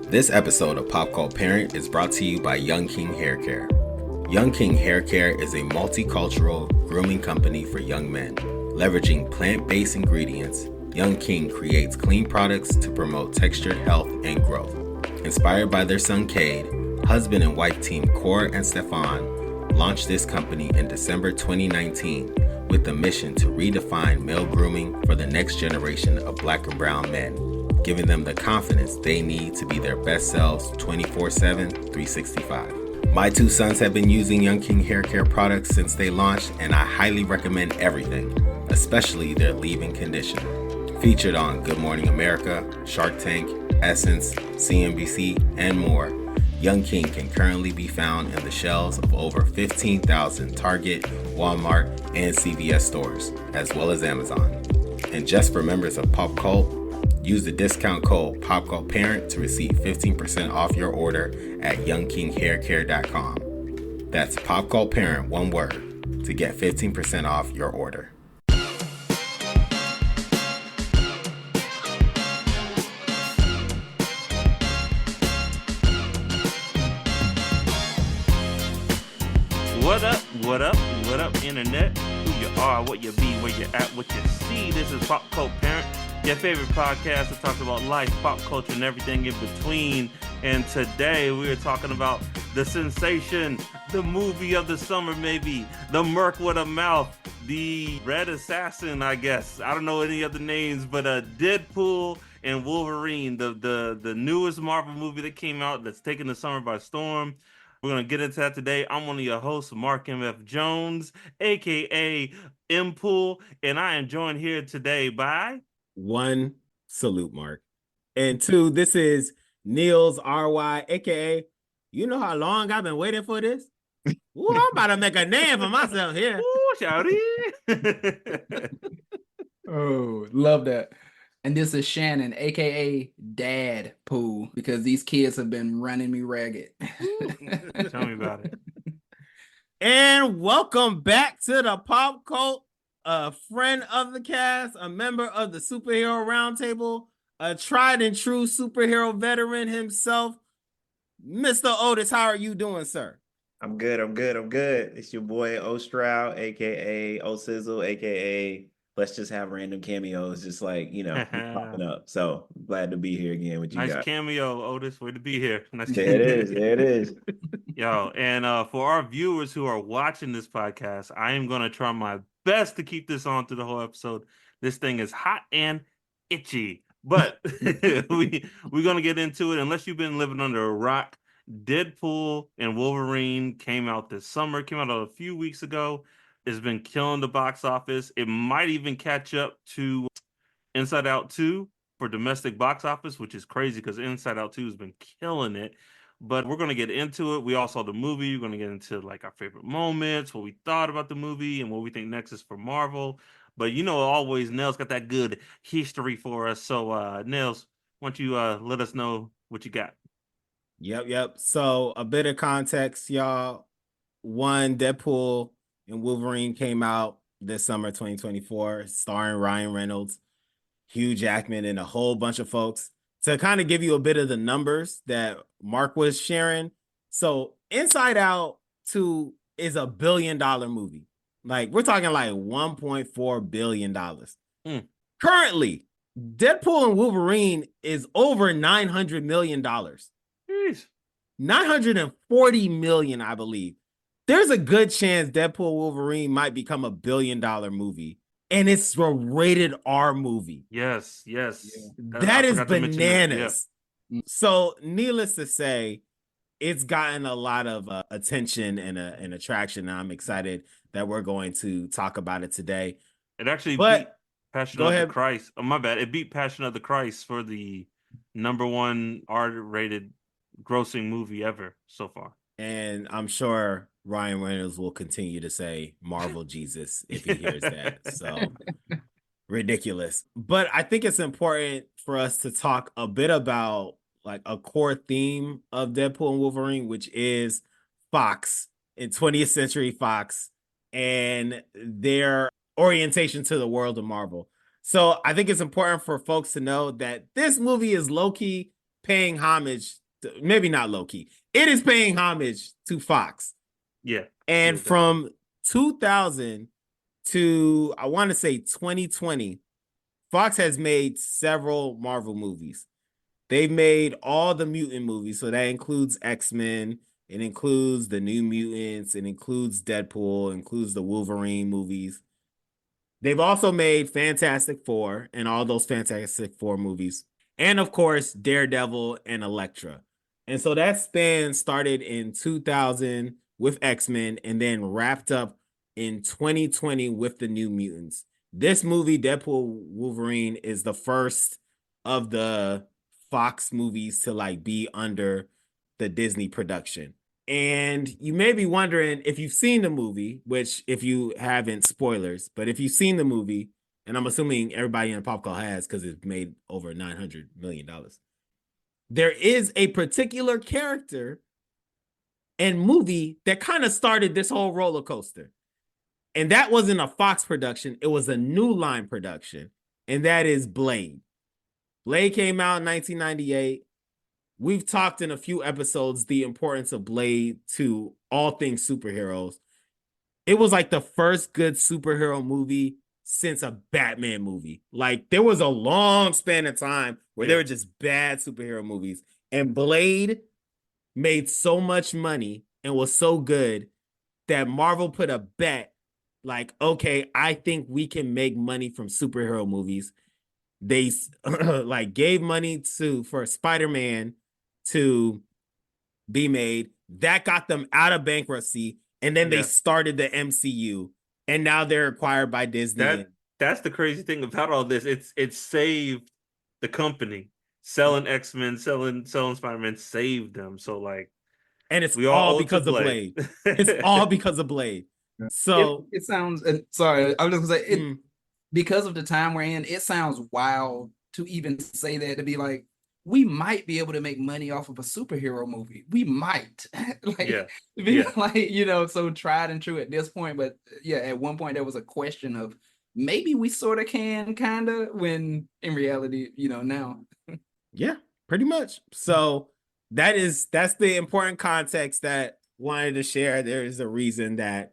This episode of Pop Cult Parent is brought to you by Young King Hair Care. Young King Hair Care is a multicultural grooming company for young men. Leveraging plant-based ingredients, Young King creates clean products to promote textured health and growth. Inspired by their son Cade, husband and wife team Cora and Stefan launched this company in December 2019 with the mission to redefine male grooming for the next generation of Black and brown men, giving them the confidence they need to be their best selves 24/7, 365. My two sons have been using Young King Hair Care products since they launched, and I highly recommend everything, especially their leave-in conditioner. Featured on Good Morning America, Shark Tank, Essence, CNBC, and more, Young King can currently be found in the shelves of over 15,000 Target, Walmart, and CVS stores, as well as Amazon. And just for members of Pop Cult, use the discount code POPCULTPARENT to receive 15% off your order at youngkinghaircare.com. That's POPCULTPARENT, one word, to get 15% off your order. What up, internet? Who you are, what you be, where you at, what you see. This is Pop Cult Parent, your favorite podcast that talks about life, pop culture, and everything in between. And today we are talking about the sensation, the movie of the summer, maybe, the Merc with a Mouth, the Red Assassin, I guess. I don't know any other names, but Deadpool and Wolverine, the newest Marvel movie that came out that's taking the summer by storm. We're going to get into that today. I'm one of your hosts, Mark M.F. Jones, a.k.a. M-Pool, and I am joined here today by... One, salute, Mark. And two, this is Niels R.Y., a.k.a. You know how long I've been waiting for this? Ooh, I'm about to make a name for myself here. Ooh, shouty. Oh, love that. And this is Shannon, aka Dad Pooh, because these kids have been running me ragged. Tell me about it. And welcome back to the Pop Cult, a friend of the cast, a member of the Superhero Roundtable, a tried and true superhero veteran himself, Mr. Otis. How are you doing, sir? I'm good. It's your boy O Stroud, aka O Sizzle, aka let's just have random cameos, just like, popping up. So glad to be here again with you guys. Nice cameo, Otis. Way to be here. Nice There it is. Yo, and for our viewers who are watching this podcast, I am going to try my best to keep this on through the whole episode. This thing is hot and itchy, but we're going to get into it. Unless you've been living under a rock, Deadpool and Wolverine came out this summer, came out a few weeks ago. It's been killing the box office. It might even catch up to Inside Out 2 for domestic box office, which is crazy because Inside Out 2 has been killing it. But we're going to get into it. We all saw the movie. We're going to get into like our favorite moments, what we thought about the movie, and what we think next is for Marvel. But always Nels got that good history for us. So Nels, why don't you let us know what you got? Yep. So a bit of context, y'all. One, Deadpool and Wolverine came out this summer 2024, starring Ryan Reynolds, Hugh Jackman, and a whole bunch of folks. To kind of give you a bit of the numbers that Mark was sharing. So Inside Out 2 is $1 billion movie. Like, we're talking like $1.4 billion. Currently, Deadpool and Wolverine is over $900 million. Jeez. $940 million, I believe. There's a good chance Deadpool Wolverine might become $1 billion movie, and it's a rated R movie. Yes. Yeah. That is bananas. Yeah. So, needless to say, it's gotten a lot of attention and attraction, and I'm excited that we're going to talk about it today. It actually beat Passion of the Christ. Oh, my bad. It beat Passion of the Christ for the #1 R-rated grossing movie ever so far. And I'm sure Ryan Reynolds will continue to say Marvel Jesus if he hears that. So ridiculous. But I think it's important for us to talk a bit about like a core theme of Deadpool and Wolverine, which is Fox in 20th Century Fox and their orientation to the world of Marvel. So I think it's important for folks to know that this movie is low-key paying homage, maybe not low key. It is paying homage to Fox. Yeah. And from 2000 to, I want to say 2020, Fox has made several Marvel movies. They've made all the mutant movies. So that includes X-Men. It includes the New Mutants. It includes Deadpool. It includes the Wolverine movies. They've also made Fantastic Four and all those Fantastic Four movies. And of course, Daredevil and Elektra. And so that span started in 2000 with X-Men and then wrapped up in 2020 with the New Mutants. This movie, Deadpool Wolverine, is the first of the Fox movies to like be under the Disney production. And you may be wondering if you've seen the movie, which if you haven't, spoilers, but if you've seen the movie, and I'm assuming everybody in the pop culture has because it's made over $900 million. There is a particular character and movie that kind of started this whole roller coaster. And that wasn't a Fox production. It was a New Line production. And that is Blade. Blade came out in 1998. We've talked in a few episodes the importance of Blade to all things superheroes. It was like the first good superhero movie since a Batman movie. Like there was a long span of time where there were just bad superhero movies. And Blade made so much money and was so good that Marvel put a bet like, okay, I think we can make money from superhero movies. They like gave money for Spider-Man to be made. That got them out of bankruptcy. And then they started the MCU. And now they're acquired by Disney. That's the crazy thing about all this. It saved the company. Selling X-Men, selling Spider-Man saved them. So like, and it's all because of Blade. It's all because of Blade. So it sounds, sorry, I was just gonna say because of the time we're in, it sounds wild to even say that, to be like, we might be able to make money off of a superhero movie. We might. Like, so tried and true at this point. But yeah, at one point there was a question of maybe we sort of can, kind of, when in reality, now. Yeah, pretty much. So that's the important context that wanted to share. There is a reason that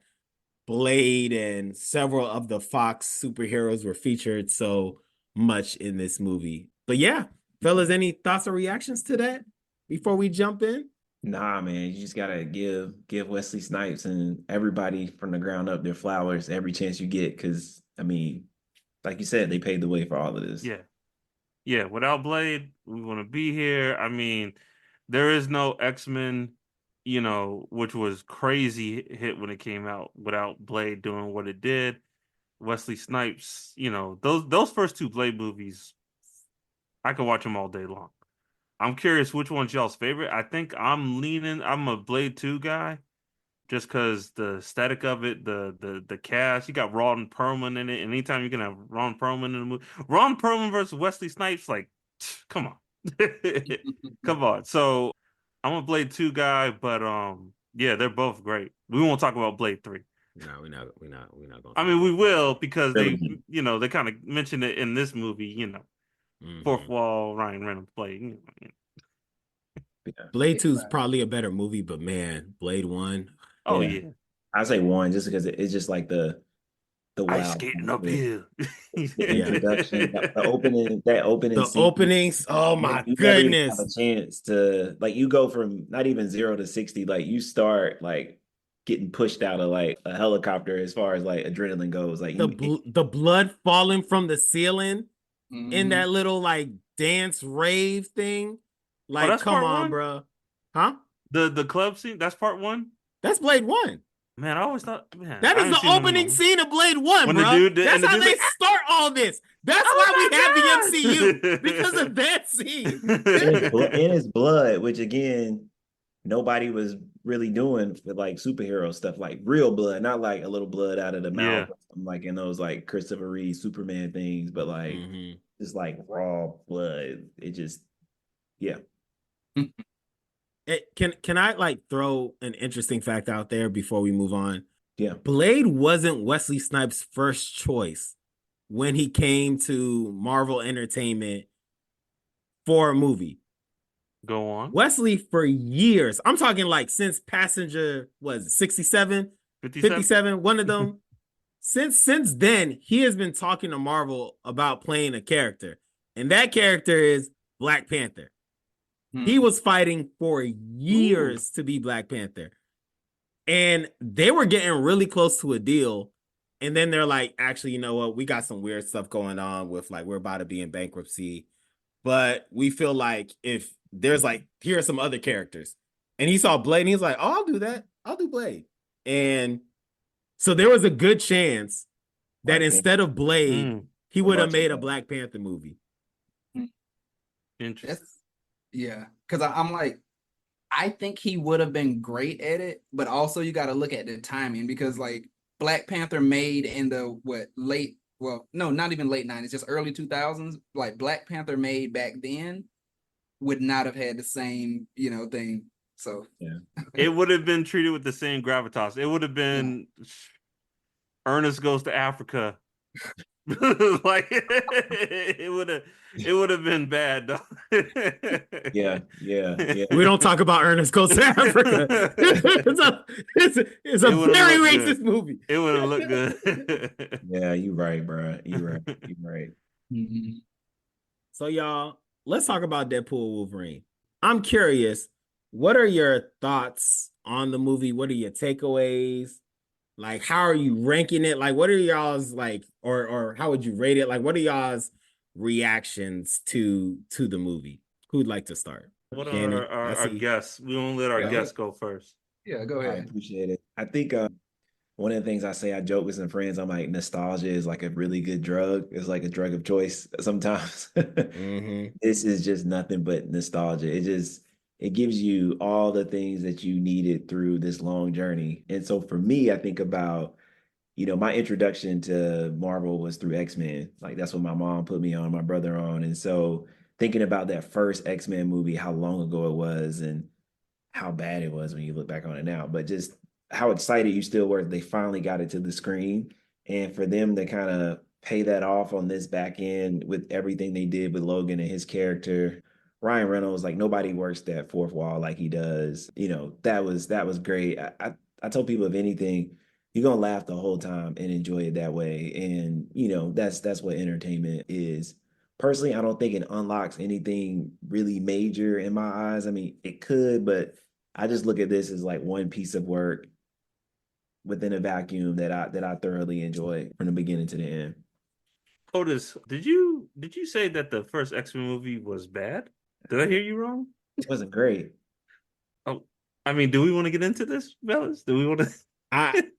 Blade and several of the Fox superheroes were featured so much in this movie. But yeah, fellas, any thoughts or reactions to that before we jump in? Nah, man, you just gotta give Wesley Snipes and everybody from the ground up their flowers every chance you get, because I mean, like you said, they paved the way for all of this. Yeah. Without Blade, we wouldn't be here. I mean, there is no X-Men, which was crazy hit when it came out, without Blade doing what it did. Wesley Snipes, those first two Blade movies, I could watch them all day long. I'm curious which one's y'all's favorite. I think I'm a Blade 2 guy, just because the aesthetic of it, the cast. You got Ron Perlman in it. And anytime you can have Ron Perlman in the movie, Ron Perlman versus Wesley Snipes, like, come on. Come on. So I'm a Blade 2 guy, but yeah, they're both great. We won't talk about Blade 3. No, we're not going. I mean, we will, because they kind of mentioned it in this movie. Fourth Wall, Ryan Reynolds Blade. Blade 2 is probably a better movie, but man, Blade 1. Oh yeah. I say 1 just because it's just like the ice skating uphill. The introduction, the openings. Oh my goodness! Have a chance to, like, you go from not even 0 to 60. Like, you start like getting pushed out of like a helicopter as far as like adrenaline goes. Like the blood falling from the ceiling in that little like dance rave thing. Like, come on, bro. Huh? The club scene, that's part 1? That's Blade 1. Man, I always thought, that is the opening scene of Blade 1, bro. That's how they start all this. That's why we have the MCU, because of that scene. In his blood, which again, nobody was really doing with like superhero stuff, like real blood, not like a little blood out of the mouth, like in those like Christopher Reeve Superman things, but like just like raw blood. It just, yeah. Can I like throw an interesting fact out there before we move on? Yeah. Blade wasn't Wesley Snipes' first choice when he came to Marvel Entertainment for a movie. Go on. Wesley for years, I'm talking like since Passenger was 67, 57, one of them. Since then, he has been talking to Marvel about playing a character, and that character is Black Panther. He was fighting for years to be Black Panther, and they were getting really close to a deal. And then they're like, actually, you know what? We got some weird stuff going on with like we're about to be in bankruptcy, but we feel like if there's like here are some other characters, and he saw Blade, and he's like, oh, I'll do that. I'll do Blade, and so there was a good chance that instead of Blade, he would have made a Black Panther movie. Interesting. Yeah, because I'm like, I think he would have been great at it, but also you got to look at the timing because like Black Panther made in the not even late 90s, just early 2000s. Like Black Panther made back then would not have had the same thing. So yeah, it would have been treated with the same gravitas. It would have been Ernest Goes to Africa. Like it would have been bad though. yeah. We don't talk about Ernest Goes to Africa. It's a very racist movie. It would have looked good. Yeah, you're right, bro. You're right. Mm-hmm. So y'all, let's talk about Deadpool and Wolverine. I'm curious, what are your thoughts on the movie? What are your takeaways? Like, how are you ranking it? Like, what are y'all's like, or how would you rate it? Like, what are y'all's reactions to the movie? Who'd like to start? What are our guests? We won't let our guests go first. Yeah, go ahead. I appreciate it. I think one of the things I joke with some friends, I'm like, nostalgia is like a really good drug. It's like a drug of choice sometimes. This is just nothing but nostalgia. It gives you all the things that you needed through this long journey. And so for me, I think about, my introduction to Marvel was through X-Men. Like that's what my mom put me on, my brother on. And so thinking about that first X-Men movie, how long ago it was and how bad it was when you look back on it now, but just how excited you still were they finally got it to the screen. And for them to kind of pay that off on this back end with everything they did with Logan and his character, Ryan Reynolds, like nobody works that fourth wall like he does. That was great. I told people if anything, you're gonna laugh the whole time and enjoy it that way. And that's what entertainment is. Personally, I don't think it unlocks anything really major in my eyes. I mean, it could, but I just look at this as like one piece of work within a vacuum that I thoroughly enjoy from the beginning to the end. Otis, did you say that the first X-Men movie was bad? Did I hear you wrong? It wasn't great. Oh, I mean, do we want to get into this, fellas? Do we want to?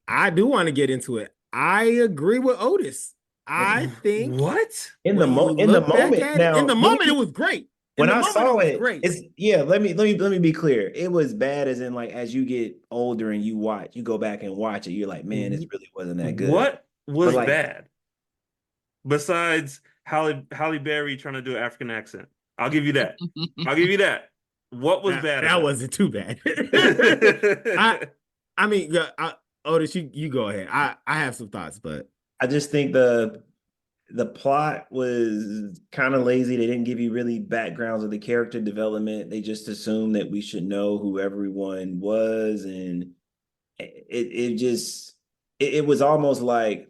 I do want to get into it. I agree with Otis. I think what in the moment it was great. When I saw it, let me be clear. It was bad as in like as you get older and you go back and watch it, you're like, man, this really wasn't that good. What was bad? Besides Halle Berry trying to do an African accent. I'll give you that. What was bad? That wasn't too bad. I mean, Otis, you go ahead. I have some thoughts, but I just think the plot was kind of lazy. They didn't give you really backgrounds of the character development. They just assumed that we should know who everyone was, and it was almost like,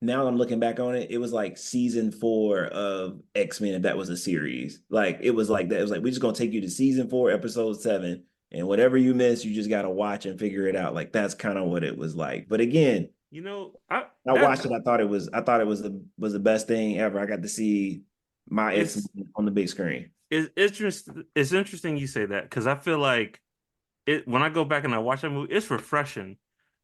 now I'm looking back on it, it was like season 4 of X-Men, if that was a series. Like it was like that. It was like, we're just gonna take you to season 4, episode 7, and whatever you miss, you just gotta watch and figure it out. Like that's kind of what it was like. But again, I watched it. I thought it was the best thing ever. I got to see my X-Men on the big screen. It's interesting you say that because I feel like when I go back and I watch that movie, it's refreshing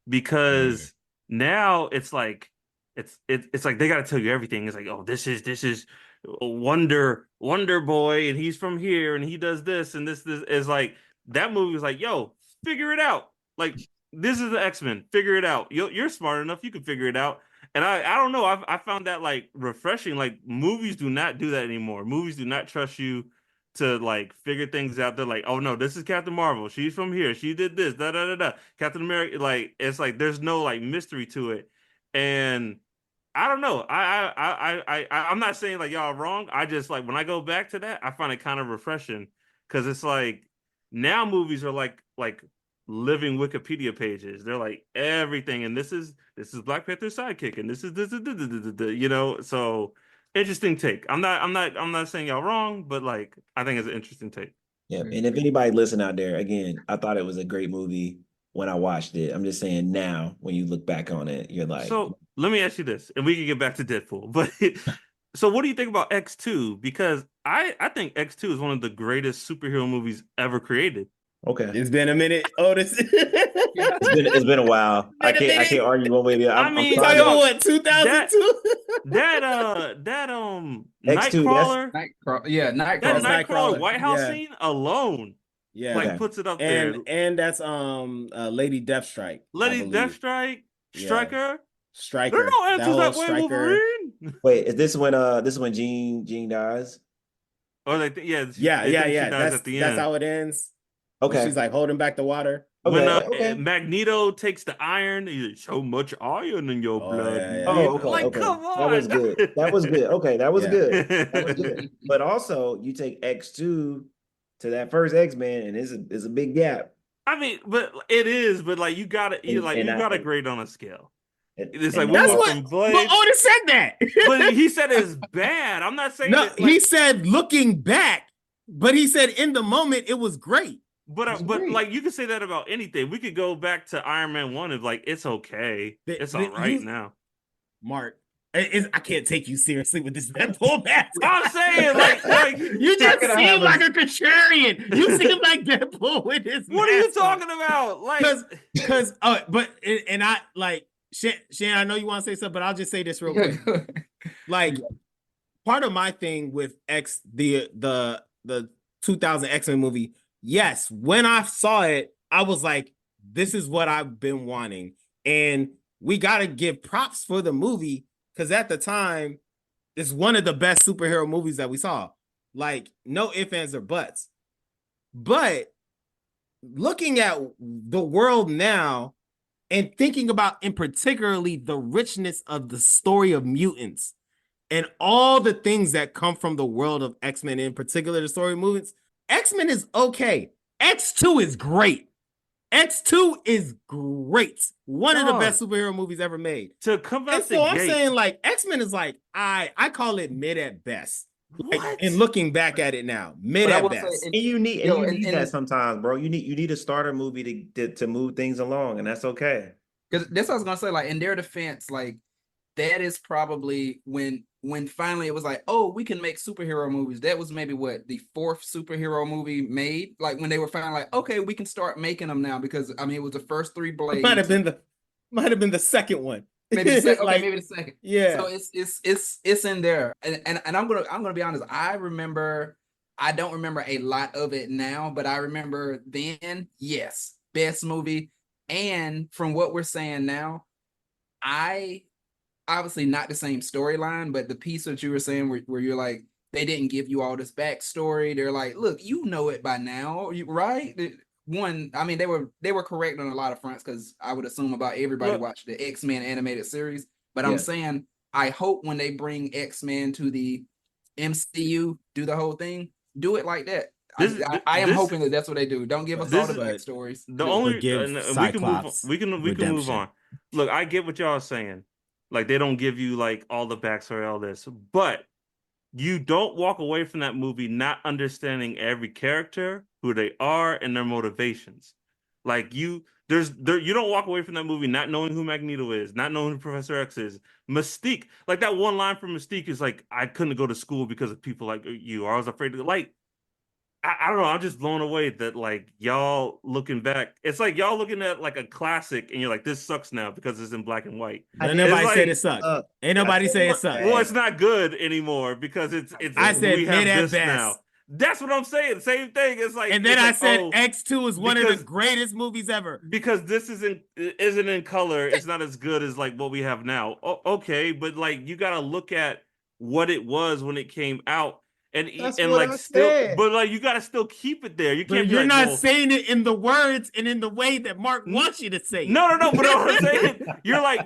because now it's like it's like they got to tell you everything. It's like, oh, this is Wonder Boy, and he's from here, and he does this, and this is like that movie was like, yo, figure it out. Like this is the X-Men, figure it out. You're smart enough, you can figure it out. And I don't know, I found that like refreshing. Like movies do not do that anymore. Movies do not trust you to like figure things out. They're like, oh no, this is Captain Marvel. She's from here. She did this. Da da da da. Captain America. Like it's like there's no like mystery to it. And I don't know. I'm not saying like y'all are wrong. I just like when I go back to that, I find it kind of refreshing because it's like now movies are like living Wikipedia pages. They're like everything, and this is Black Panther's sidekick, and this is you know. So interesting take. I'm not saying y'all wrong, but like I think it's an interesting take. Yeah, and if anybody listen out there, again, I thought it was a great movie when I watched it. I'm just saying now, when you look back on it, you're like, so let me ask you this, and we can get back to Deadpool. But so what do you think about X2? Because I think X2 is one of the greatest superhero movies ever created. okay, It's been a minute, Otis. it's been a while. I can't argue one way or the other. I mean, Talking about what, 2002? That X2, Nightcrawler, Nightcrawler. that Nightcrawler Nightcrawler, White House yeah. scene alone, Yeah. like Okay. puts it up there. And that's Lady Deathstrike. I Lady believe. Deathstrike, Yeah. Striker. Striker. There are no answers that way, Striker. Wolverine. Wait, is this when Jean dies? Or like, they Yeah. think she dies at the That's end. how it ends. When Okay. she's like holding back the water. When Okay. Magneto takes the iron, he's like, so much iron in your Oh, blood. yeah, yeah. Oh, okay. Like, okay. come on. That was good. That was good. Okay, that was Yeah. good. That was good. But also, you take X2 to that first X-Men, and it's a big gap. I mean, but it is, but like you gotta grade on a scale. It's like we That's went what. from Blade, But Otis said that. but he said it's bad. I'm not saying No, it, like, he said looking back, but he said in the moment it was great. but great. like you could say that about anything. We could go back to Iron Man 1 and like it's okay. It's all right now. Mark, I can't take you seriously with this Deadpool mask. I'm saying like You just seem like a contrarian. You seem like Deadpool with his what are you mask on. talking about? Like Because I like Shan, I know you want to say something, but I'll just say this real quick. Like part of my thing with the 2000 X-Men movie, yes, when I saw it, I was like, this is what I've been wanting. And we gotta give props for the movie, because at the time, it's one of the best superhero movies that we saw. Like, no ifs, ands, or buts. But looking at the world now and thinking about, in particularly, the richness of the story of mutants and all the things that come from the world of X-Men, in particular, the story of mutants, X-Men is okay. X2 is great. X2 is great. One of the best superhero movies ever made. To come out And so I'm saying, like, X-Men is like, I call it mid at best. Like, and looking back at it now, mid at best. And you need that sometimes, bro. You need a starter movie to move things along, and that's okay. Because that's what I was gonna say. Like, in their defense, like that is probably when finally it was like, oh, we can make superhero movies. That was maybe what, the fourth superhero movie made. Like when they were finally like, okay, we can start making them now, because I mean it was the first three Blades. Might have been the second one. Maybe the second. Okay, maybe the second. Yeah. So it's in there, and I'm gonna be honest. I don't remember a lot of it now, but I remember then. Yes, best movie. And from what we're saying now, I obviously not the same storyline, but the piece that you were saying where you're like, they didn't give you all this backstory. They're like, look, you know it by now, right? One, I mean, they were correct on a lot of fronts, because I would assume about everybody watched the X-Men animated series. But I'm saying, I hope when they bring X-Men to the MCU, do the whole thing, do it like that. I am hoping that that's what they do. Don't give us all the backstories. The only we can move on. Look, I get what y'all are saying. Like, they don't give you like all the backstory, all this, but you don't walk away from that movie not understanding every character, who they are, and their motivations. Like you don't walk away from that movie not knowing who Magneto is, not knowing who Professor X is. Mystique, like that one line from Mystique is like, I couldn't go to school because of people like you, or I was afraid to, like, I don't know. I'm just blown away that, like, y'all looking back, it's like y'all looking at like a classic and you're like, this sucks now because it's in black and white. Ain't nobody said it sucked. Ain't nobody say it sucked. Well, it's not good anymore because it's I said we have mid at this best. now. That's what I'm saying. Same thing. It's like, and then I said X2 is one of the greatest movies ever. Because this isn't in color. It's not as good as like what we have now. Okay, but like you gotta look at what it was when it came out. And like still, but like you gotta still keep it there. You can't. But you're not saying it in the words and in the way that Mark wants you to say it. No. But what I'm saying, you're like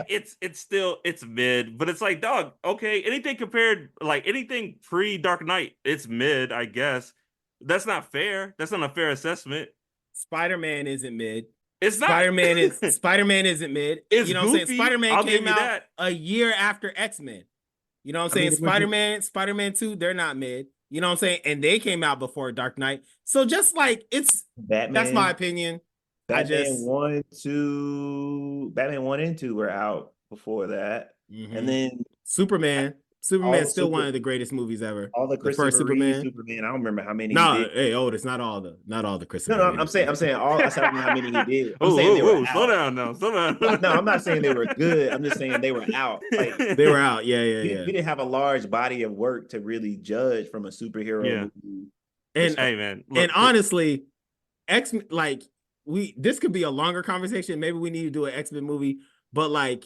it's still mid. But it's like, dog. Okay, anything pre Dark Knight, it's mid, I guess. That's not fair. That's not a fair assessment. Spider-Man isn't mid. It's not. Spider-Man isn't mid. It's you know what I'm saying? goofy. Spider-Man I'll give came you out that. a year after X-Men. You know what I'm saying? Spider-Man 2, they're not mid. You know what I'm saying? And they came out before Dark Knight. So just like Batman. That's my opinion. Batman 1 and 2 were out before that. Mm-hmm. And then Superman's still one of the greatest movies ever. All the first Superman. I don't remember how many. No, hey, Otis, not all the Christopher. No, I'm saying all. I said I don't know how many he did. I'm saying they were out. Slow down now. No, I'm not saying they were good. I'm just saying they were out. Like they were out. Yeah. We didn't have a large body of work to really judge from a superhero movie. And hey, man, look, honestly, this could be a longer conversation. Maybe we need to do an X-Men movie, but like,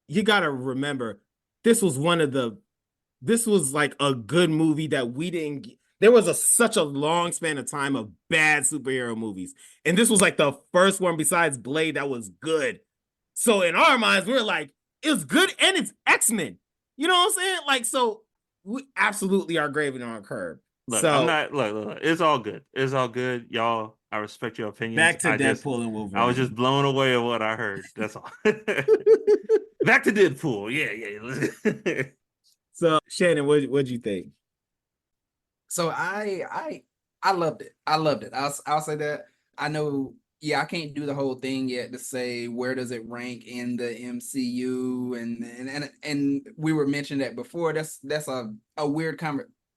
you gotta remember, this was like a good movie that we didn't. There was such a long span of time of bad superhero movies, and this was like the first one besides Blade that was good. So in our minds, we're like, it's good and it's X-Men. You know what I'm saying? Like, so we absolutely are graving on a curve. Look, so I'm not. Look, it's all good. It's all good, y'all. I respect your opinions. Back to Deadpool and Wolverine. I was just blown away at what I heard. That's all. Back to Deadpool. Yeah. So Shannon, what'd you think? So I loved it. I'll say that. I know. Yeah, I can't do the whole thing yet to say where does it rank in the MCU, and we were mentioning that before. That's a weird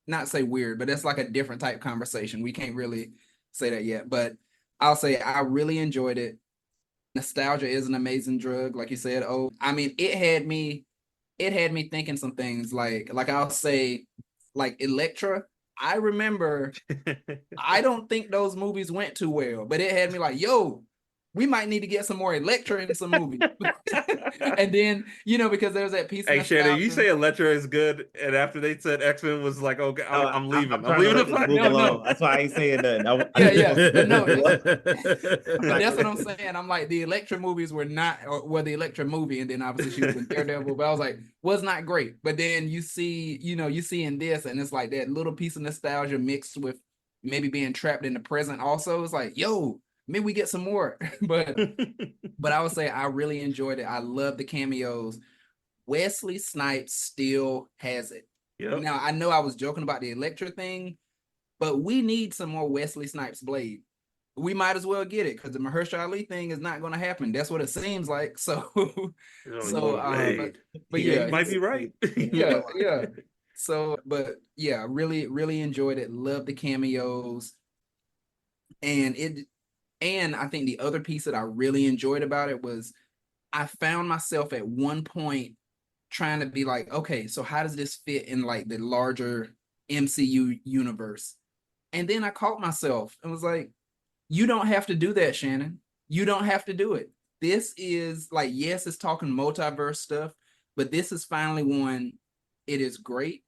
not say weird, but that's like a different type conversation. We can't really say that yet, but I'll say I really enjoyed it. Nostalgia is an amazing drug, like you said. Oh, I mean, it had me thinking some things like I'll say, like Elektra. I remember, I don't think those movies went too well, but it had me like, yo, we might need to get some more Elektra in some movies. And then, because there's that piece of Hey, Shannon, you say Elektra is good, and after they said X-Men was like, okay, I'm leaving. I'm leaving the fight. No. That's why I ain't saying nothing. Yeah. But no, but that's what I'm saying. I'm like, the Elektra movies were not, or the Elektra movie, and then obviously she was in Daredevil, but I was like, was not great. But then you see in this, and it's like that little piece of nostalgia mixed with maybe being trapped in the present also. It's like, yo, maybe we get some more. but I would say I really enjoyed it. I love the cameos. Wesley Snipes still has it. Yep. Now, I know I was joking about the Elektra thing, but we need some more Wesley Snipes Blade. We might as well get it, because the Mahershala Ali thing is not going to happen. That's what it seems like. So, but yeah, you might be right. yeah. So, but yeah, really, really enjoyed it. Love the cameos, and I think the other piece that I really enjoyed about it was I found myself at one point trying to be like, okay, so how does this fit in like the larger MCU universe? And then I caught myself and was like, you don't have to do that, Shannon. You don't have to do it. This is like, yes, it's talking multiverse stuff, but this is finally one. It is great.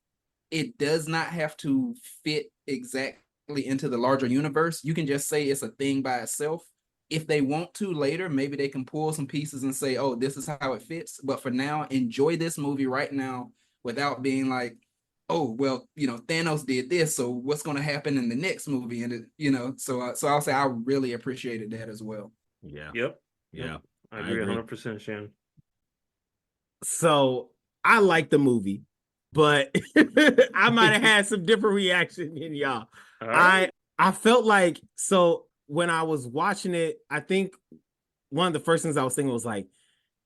It does not have to fit exactly into the larger universe. You can just say it's a thing by itself. If they want to later, maybe they can pull some pieces and say, oh, this is how it fits. But for now, enjoy this movie right now without being like, oh, well, Thanos did this, so what's going to happen in the next movie? And so I'll say I really appreciated that as well. Yeah. Yep. Yeah. I agree 100%, Shannon. So I like the movie, but I might have had some different reaction than y'all. Right. I felt like, so when I was watching it, I think one of the first things I was thinking was like,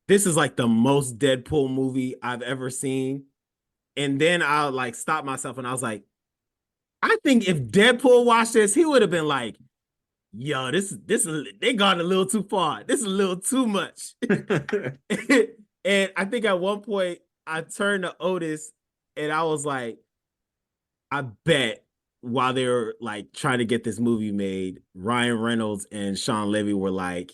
this is like the most Deadpool movie I've ever seen. And then I like stopped myself and I was like, I think if Deadpool watched this, he would have been like, yo, this they gone a little too far. This is a little too much. And I think at one point I turned to Otis and I was like, I bet while they were like trying to get this movie made, Ryan Reynolds and Sean Levy were like,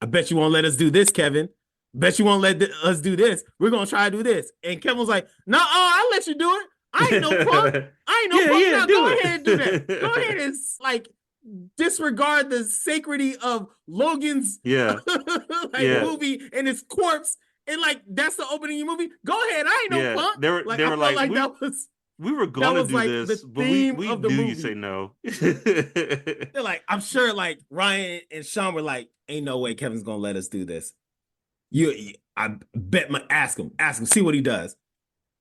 I bet you won't let us do this, Kevin. Bet you won't let us do this. We're going to try to do this. And Kevin was like, no, I'll let you do it. I ain't no punk. Now, go ahead and do that. Go ahead and like disregard the sacredity of Logan's movie and his corpse. And like, that's the opening of your movie. Go ahead. I ain't no punk. They were like we were going to do like this, the but theme we of the knew movie. you say no. They're like, I'm sure like Ryan and Sean were like, ain't no way Kevin's gonna let us do this. I bet ask him, see what he does.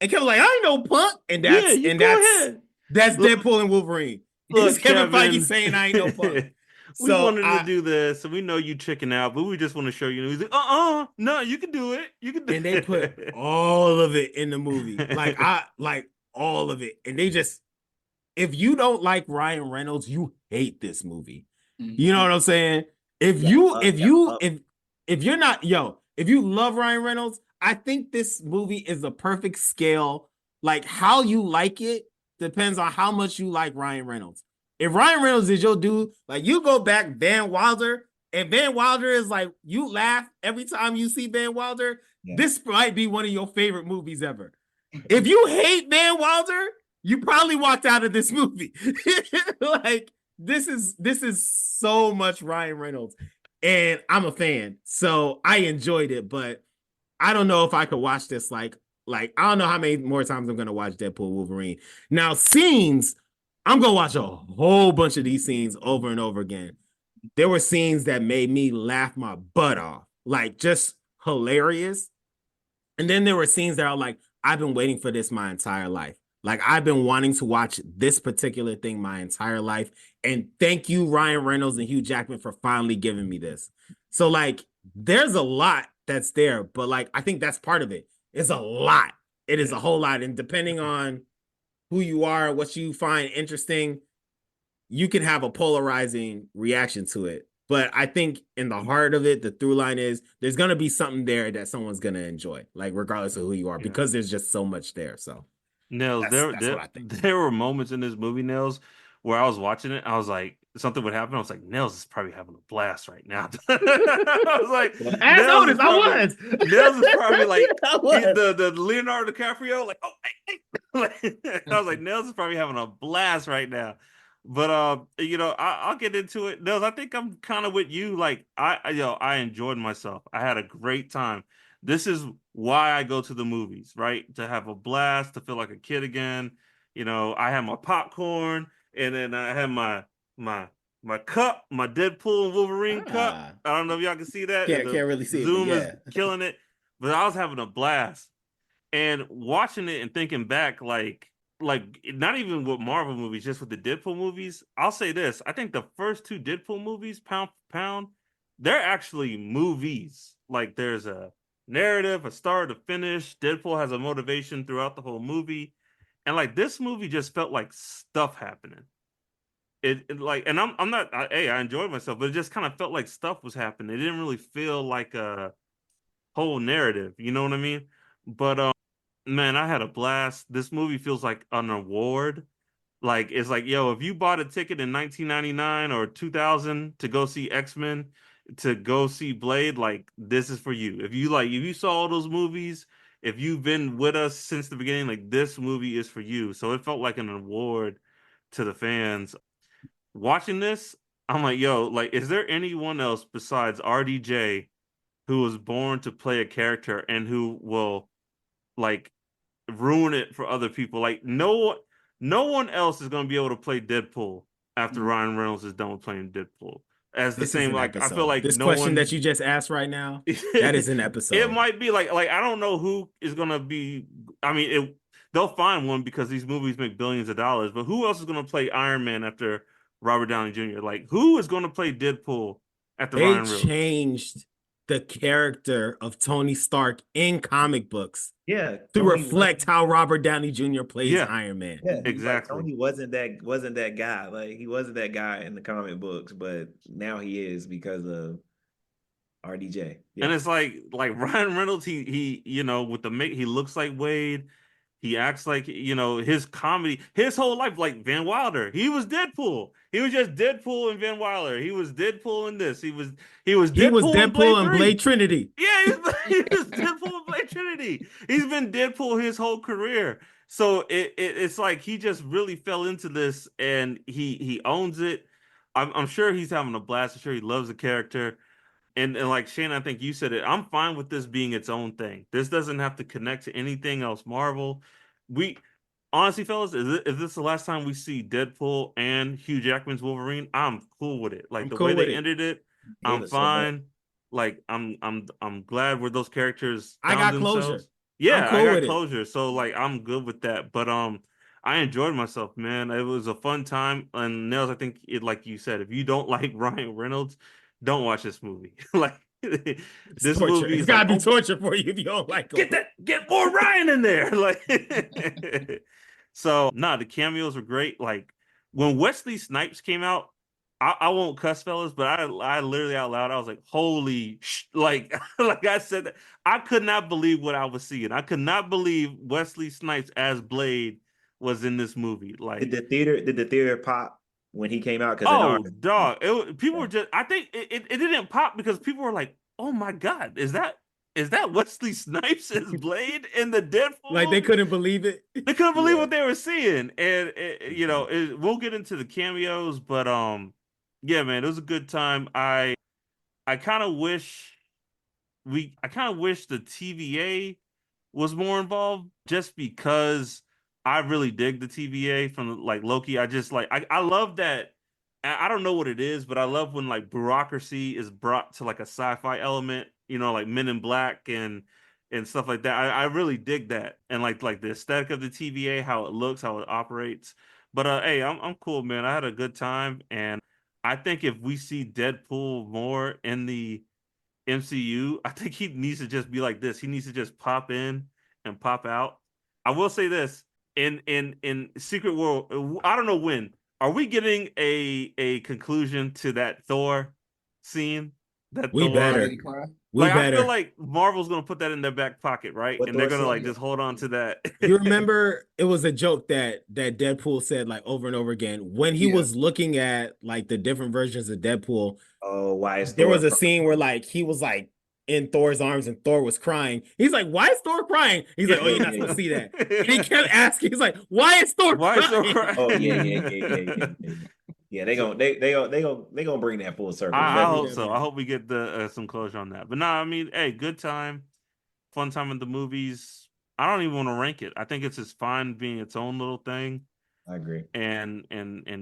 And Kevin's like, I ain't no punk. And that's ahead. That's Look, Deadpool and Wolverine. Look, It's Kevin Kevin, Feige saying I ain't no punk. We wanted to do this, and we know you chicken out, but we just want to show you. He's like, no, you can do it. You can do it. And they put all of it in the movie. Like all of it. And they just, if you don't like Ryan Reynolds, you hate this movie. Mm-hmm. You know what I'm saying? If you're not, if you love Ryan Reynolds, I think this movie is a perfect scale. Like how you like it depends on how much you like Ryan Reynolds. If Ryan Reynolds is your dude, like you go back Van Wilder, and Van Wilder is like, you laugh every time you see Van Wilder, this might be one of your favorite movies ever. If you hate Van Wilder, you probably walked out of this movie. Like, this is so much Ryan Reynolds. And I'm a fan, so I enjoyed it, but I don't know if I could watch this like I don't know how many more times I'm gonna watch Deadpool Wolverine. Now, scenes, I'm gonna watch a whole bunch of these scenes over and over again. There were scenes that made me laugh my butt off, like just hilarious. And then there were scenes that are like, I've been waiting for this my entire life. Like I've been wanting to watch this particular thing my entire life. And thank you, Ryan Reynolds and Hugh Jackman, for finally giving me this. So like, there's a lot that's there, but like, I think that's part of it. It's a lot. It is a whole lot. And depending on who you are, what you find interesting, you can have a polarizing reaction to it. But I think in the heart of it, the through line is there's going to be something there that someone's going to enjoy, like regardless of who you are, because there's just so much there. So Nels, there were moments in this movie, Nels, where I was watching it. I was like, something would happen. I was like, Nels is probably having a blast right now. I was like, as Otis, Nels is probably like the Leonardo DiCaprio, like, oh, hey. I was like, Nels is probably having a blast right now. But I'll get into it. Nels, I think I'm kind of with you. Like, I enjoyed myself. I had a great time. This is why I go to the movies, right? To have a blast, to feel like a kid again. I had my popcorn, and then I had my cup, my Deadpool and Wolverine cup. I don't know if y'all can see that. Can't really see Zoom it. is killing it. But I was having a blast. And watching it and thinking back, like not even with Marvel movies, just with the Deadpool movies, I'll say this. I think the first two Deadpool movies, pound for pound, they're actually movies. Like there's a narrative, a start, a finish. Deadpool has a motivation throughout the whole movie. And like this movie just felt like stuff happening. It like, and I'm not, I enjoyed myself, but it just kind of felt like stuff was happening. It didn't really feel like a whole narrative. You know what I mean? But man, I had a blast. This movie feels like an award. Like it's like, yo, if you bought a ticket in 1999 or 2000 to go see X-Men, to go see Blade, like this is for you. If you saw all those movies, if you've been with us since the beginning, like this movie is for you. So it felt like an award to the fans. Watching this, I'm like, yo, like, is there anyone else besides RDJ who was born to play a character and who will like ruin it for other people? Like no one else is going to be able to play Deadpool after Ryan Reynolds is done with playing Deadpool. As the same, like episode. I feel like this question that you just asked right now, that is an episode. It might be like I don't know who is going to be. I mean, they'll find one because these movies make billions of dollars. But who else is going to play Iron Man after Robert Downey Jr.? Like who is going to play Deadpool after Ryan Reynolds? They changed the character of Tony Stark in comic books, to reflect how Robert Downey Jr. plays Iron Man. Yeah, exactly. Like, Tony wasn't that guy. Like he wasn't that guy in the comic books, but now he is because of RDJ. Yeah. And it's like Ryan Reynolds. He with the he looks like Wade. He acts like, his comedy, his whole life, like Van Wilder. He was Deadpool. He was just Deadpool and Van Wilder. He was Deadpool in this. He was Deadpool and Blade Trinity. Yeah, he was Deadpool and Blade Trinity. He's been Deadpool his whole career. So it's like he just really fell into this and he owns it. I'm sure he's having a blast. I'm sure he loves the character. And like Shane, I think you said it. I'm fine with this being its own thing. This doesn't have to connect to anything else. Marvel, honestly, fellas, is this the last time we see Deadpool and Hugh Jackman's Wolverine? I'm cool with it. Like I'm the cool way with they it. ended it, Hate I'm it so much. fine. Like I'm glad where those characters I found got themselves. closure. Yeah, I'm I cool got with it. closure. So like I'm good with that. But I enjoyed myself, man. It was a fun time. And Nels, I think it like you said, if you don't like Ryan Reynolds, don't watch this movie. Like It's this torture. movie It's is gotta like, be torture for you if you don't like him. get more Ryan in there. Like so the cameos were great. Like when Wesley Snipes came out, I won't cuss fellas, but I literally out loud, I was like, holy like like I said that I could not believe what I was seeing. I could not believe Wesley Snipes as Blade was in this movie. Like Did the theater pop when he came out? Because in oh ours, dog. People were just I think it didn't pop because people were like, oh my God, is that Wesley Snipes as Blade in the Deadpool Like they movie? couldn't believe it. They couldn't believe yeah. what they were seeing, and we'll get into the cameos, but yeah, man, it was a good time. I kind of wish the TVA was more involved, just because I really dig the TVA from like Loki. I just like I love that. I don't know what it is, but I love when like bureaucracy is brought to like a sci-fi element, like Men in Black and stuff like that. I really dig that, and like the aesthetic of the TVA, how it looks, how it operates. But hey, I'm cool, man. I had a good time, and I think if we see Deadpool more in the MCU, I think he needs to just be like this. He needs to just pop in and pop out. I will say this in Secret World. I don't know when. Are we getting a conclusion to that Thor scene? That We Thor, better. We like I feel better. like Marvel's gonna put that in their back pocket, right? What And they're Thor gonna scene? like just hold on to that. You remember it was a joke that Deadpool said like over and over again when he was looking at like the different versions of Deadpool. Oh, why is There Thor was a crying? scene where like he was like in Thor's arms and Thor was crying. He's like, "Why is Thor crying?" He's like, "Oh, you're not supposed to see that." And he kept asking, he's like, "Why is Thor Why is Thor crying?" crying? Oh yeah. Yeah, they gonna bring that full circle. I Eventually. hope so. I hope we get the some closure on that. But no, I mean, hey, good time, fun time in the movies. I don't even want to rank it. I think it's just fine being its own little thing, I agree. and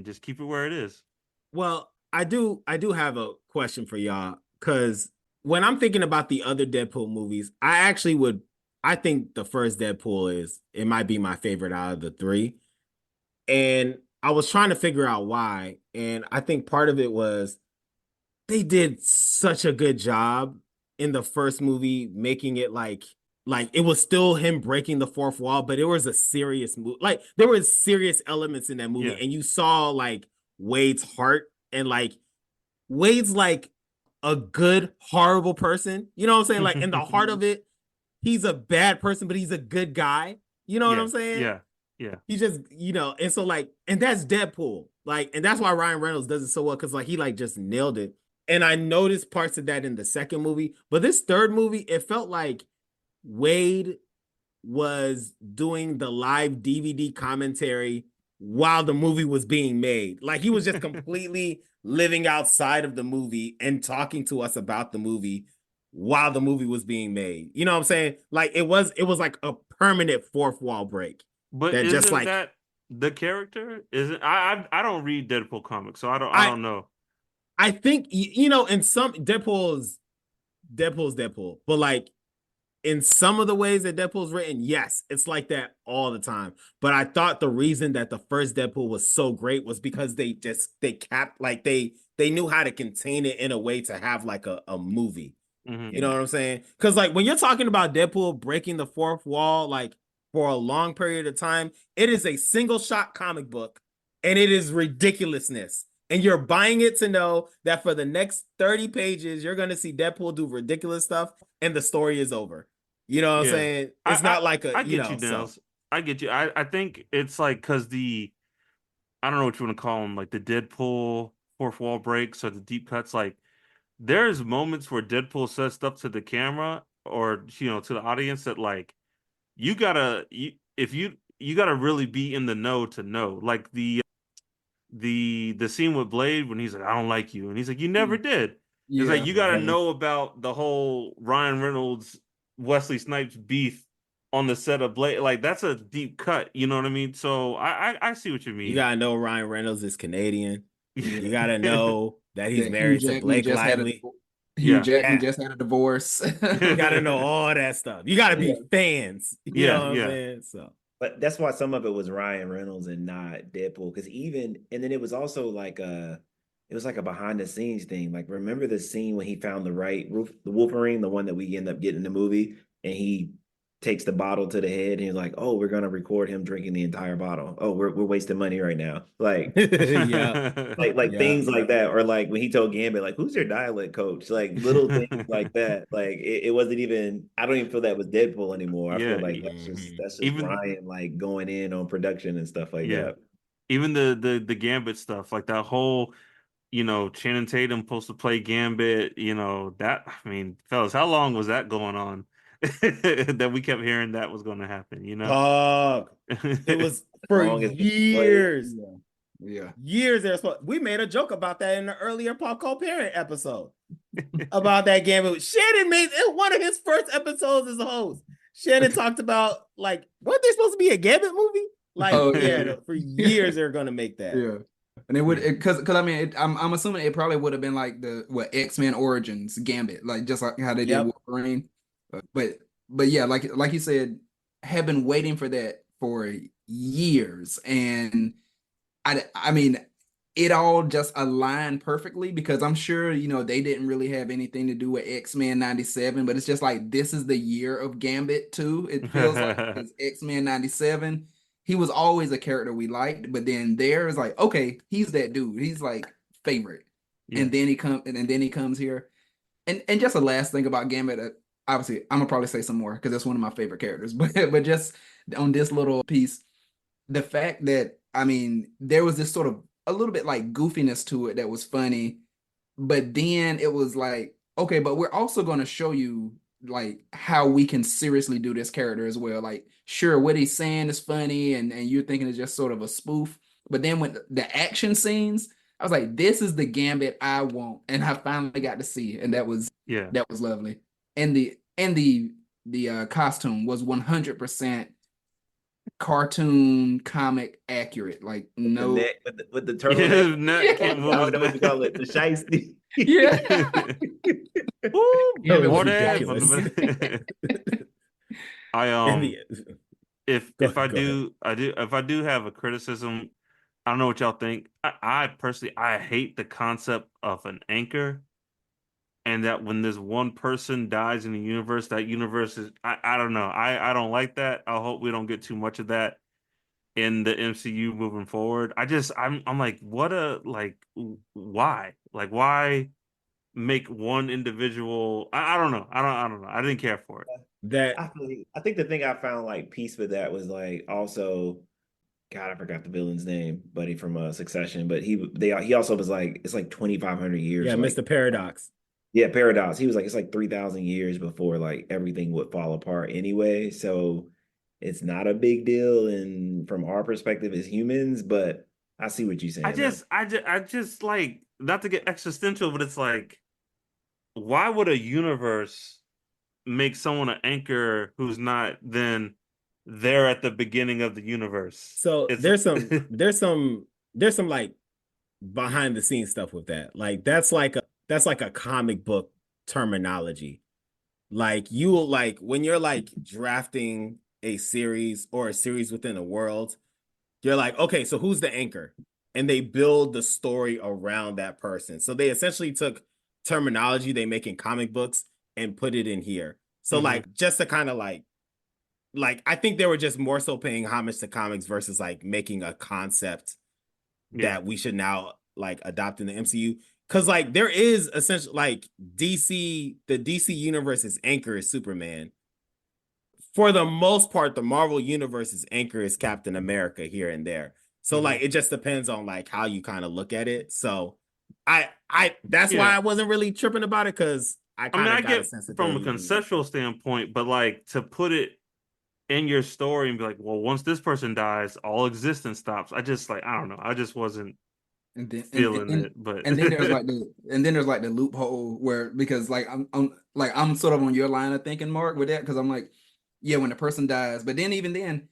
just keep it where it is. Well, I do have a question for y'all because when I'm thinking about the other Deadpool movies, I think the first Deadpool it might be my favorite out of the three. And I was trying to figure out why. And I think part of it was they did such a good job in the first movie, making it like it was still him breaking the fourth wall, but it was a serious movie. Like there was serious elements in that movie, and you saw like Wade's heart, and like Wade's like a good, horrible person. You know what I'm saying? Like in the heart of it, he's a bad person, but he's a good guy. You know what I'm saying? Yeah. He just, and so like, and that's Deadpool. Like, and that's why Ryan Reynolds does it so well, because like he like just nailed it. And I noticed parts of that in the second movie, but this third movie, it felt like Wade was doing the live DVD commentary while the movie was being made. Like he was just completely living outside of the movie and talking to us about the movie while the movie was being made. You know what I'm saying? Like it was like a permanent fourth wall break. But that isn't just like that the character? Isn't I don't read Deadpool comics, so I don't know. I think in some Deadpool's Deadpool, but like in some of the ways that Deadpool's written, yes, it's like that all the time. But I thought the reason that the first Deadpool was so great was because they knew how to contain it in a way to have like a movie. Mm-hmm. You know what I'm saying? Because like when you're talking about Deadpool breaking the fourth wall, like for a long period of time, it is a single shot comic book and it is ridiculousness. And you're buying it to know that for the next 30 pages, you're going to see Deadpool do ridiculous stuff and the story is over. You know what I'm saying? It's not like a, I get you, Nels. So. I get you. I think it's like because I don't know what you want to call them, like the Deadpool fourth wall breaks or the deep cuts. Like there's moments where Deadpool says stuff to the camera or, to the audience that like, you gotta really be in the know to know. Like the scene with Blade when he's like, I don't like you, and he's like, you never did. It's like you gotta know about the whole Ryan Reynolds Wesley Snipes beef on the set of Blade. Like that's a deep cut. You know what I mean? So I see what you mean. You gotta know Ryan Reynolds is Canadian. You gotta know that he's That married to Blake Lively. Hugh Yeah. Jackman just had a divorce. You gotta know all that stuff. You gotta be fans. You know what I'm Yeah. saying? So, But that's why some of it was Ryan Reynolds and not Deadpool. Because and then it was also like it was like a behind the scenes thing. Like, remember the scene when he found the Wolverine, the one that we end up getting in the movie, and he takes the bottle to the head and he's like, "Oh, we're gonna record him drinking the entire bottle. Oh, we're wasting money right now." Like, yeah. like things like that, or like when he told Gambit, like, "Who's your dialect coach?" Like little things like that. Like it wasn't even. I don't even feel that was Deadpool anymore. I feel like that's just Even Ryan like going in on production and stuff like that. even the Gambit stuff, like that whole, Channing Tatum supposed to play Gambit, that, I mean, fellas, how long was that going on that we kept hearing that was going to happen, Dog. It was for Long as years. Yeah. Years. We made a joke about that in the earlier Pop Call Parent episode about that Gambit. Shannon made it one of his first episodes as a host. Shannon talked about, like, weren't there supposed to be a Gambit movie? Like, for years they're gonna make that. Yeah. And it would, because I mean, I'm assuming it probably would have been like the X-Men Origins Gambit, like just like how they did Wolverine. But yeah, like you said, have been waiting for that for years, and I mean, it all just aligned perfectly because I'm sure they didn't really have anything to do with X-Men 97, but it's just like this is the year of Gambit too. It feels like it's X-Men 97. He was always a character we liked, but then there's like, okay, he's that dude. He's like favorite. Yeah. And then he comes here. And just the last thing about Gambit, obviously I'm gonna probably say some more because that's one of my favorite characters. But just on this little piece, the fact that, I mean, there was this sort of a little bit like goofiness to it that was funny, but then it was like, okay, but we're also gonna show you like how we can seriously do this character as well. Like, sure, what he's saying is funny and you're thinking it's just sort of a spoof, but then when the action scenes, I was like, this is the Gambit I want, and I finally got to see, and that was lovely. And the costume was 100% cartoon comic accurate. Like, no, with the turtleneck. I don't know what you call it, the shiesty. If I do have a criticism, I don't know what y'all think. I personally, I hate the concept of an anchor, and that when this one person dies in the universe, that universe is, I don't know. I don't like that. I hope we don't get too much of that in the MCU moving forward. I'm like, why? Like, why make one individual? I don't know. I don't know. I didn't care for it. I think the thing I found like peace with that was like also, God, I forgot the villain's name, buddy from Succession, but he also was like, it's like 2,500 years. Yeah, like, Mr. Paradox. Yeah, Paradox. He was like, it's like 3,000 years before like everything would fall apart anyway. So it's not a big deal, and from our perspective as humans, but I see what you're saying. I just like, not to get existential, but it's like, why would a universe make someone an anchor who's not then there at the beginning of the universe? So there's some like behind the scenes stuff with that. Like that's like a comic book terminology. Like when you're like drafting a series or a series within a world, you're like, okay, so who's the anchor? And they build the story around that person. So they essentially took terminology they make in comic books and put it in here. So like, just to kind of like I think they were just more so paying homage to comics versus like making a concept that we should now like adopt in the MCU. Cause like there is essentially like the DC universe's anchor is Superman. For the most part, the Marvel universe's anchor is Captain America here and there. So like it just depends on like how you kind of look at it. So I that's why I wasn't really tripping about it, because I get from a conceptual standpoint, but like to put it in your story and be like, well, once this person dies, all existence stops. I don't know. I just wasn't feeling it. But and then there's like the loophole where, because like I'm sort of on your line of thinking, Mark, with that, because I'm like, yeah, when the person dies. But then even then,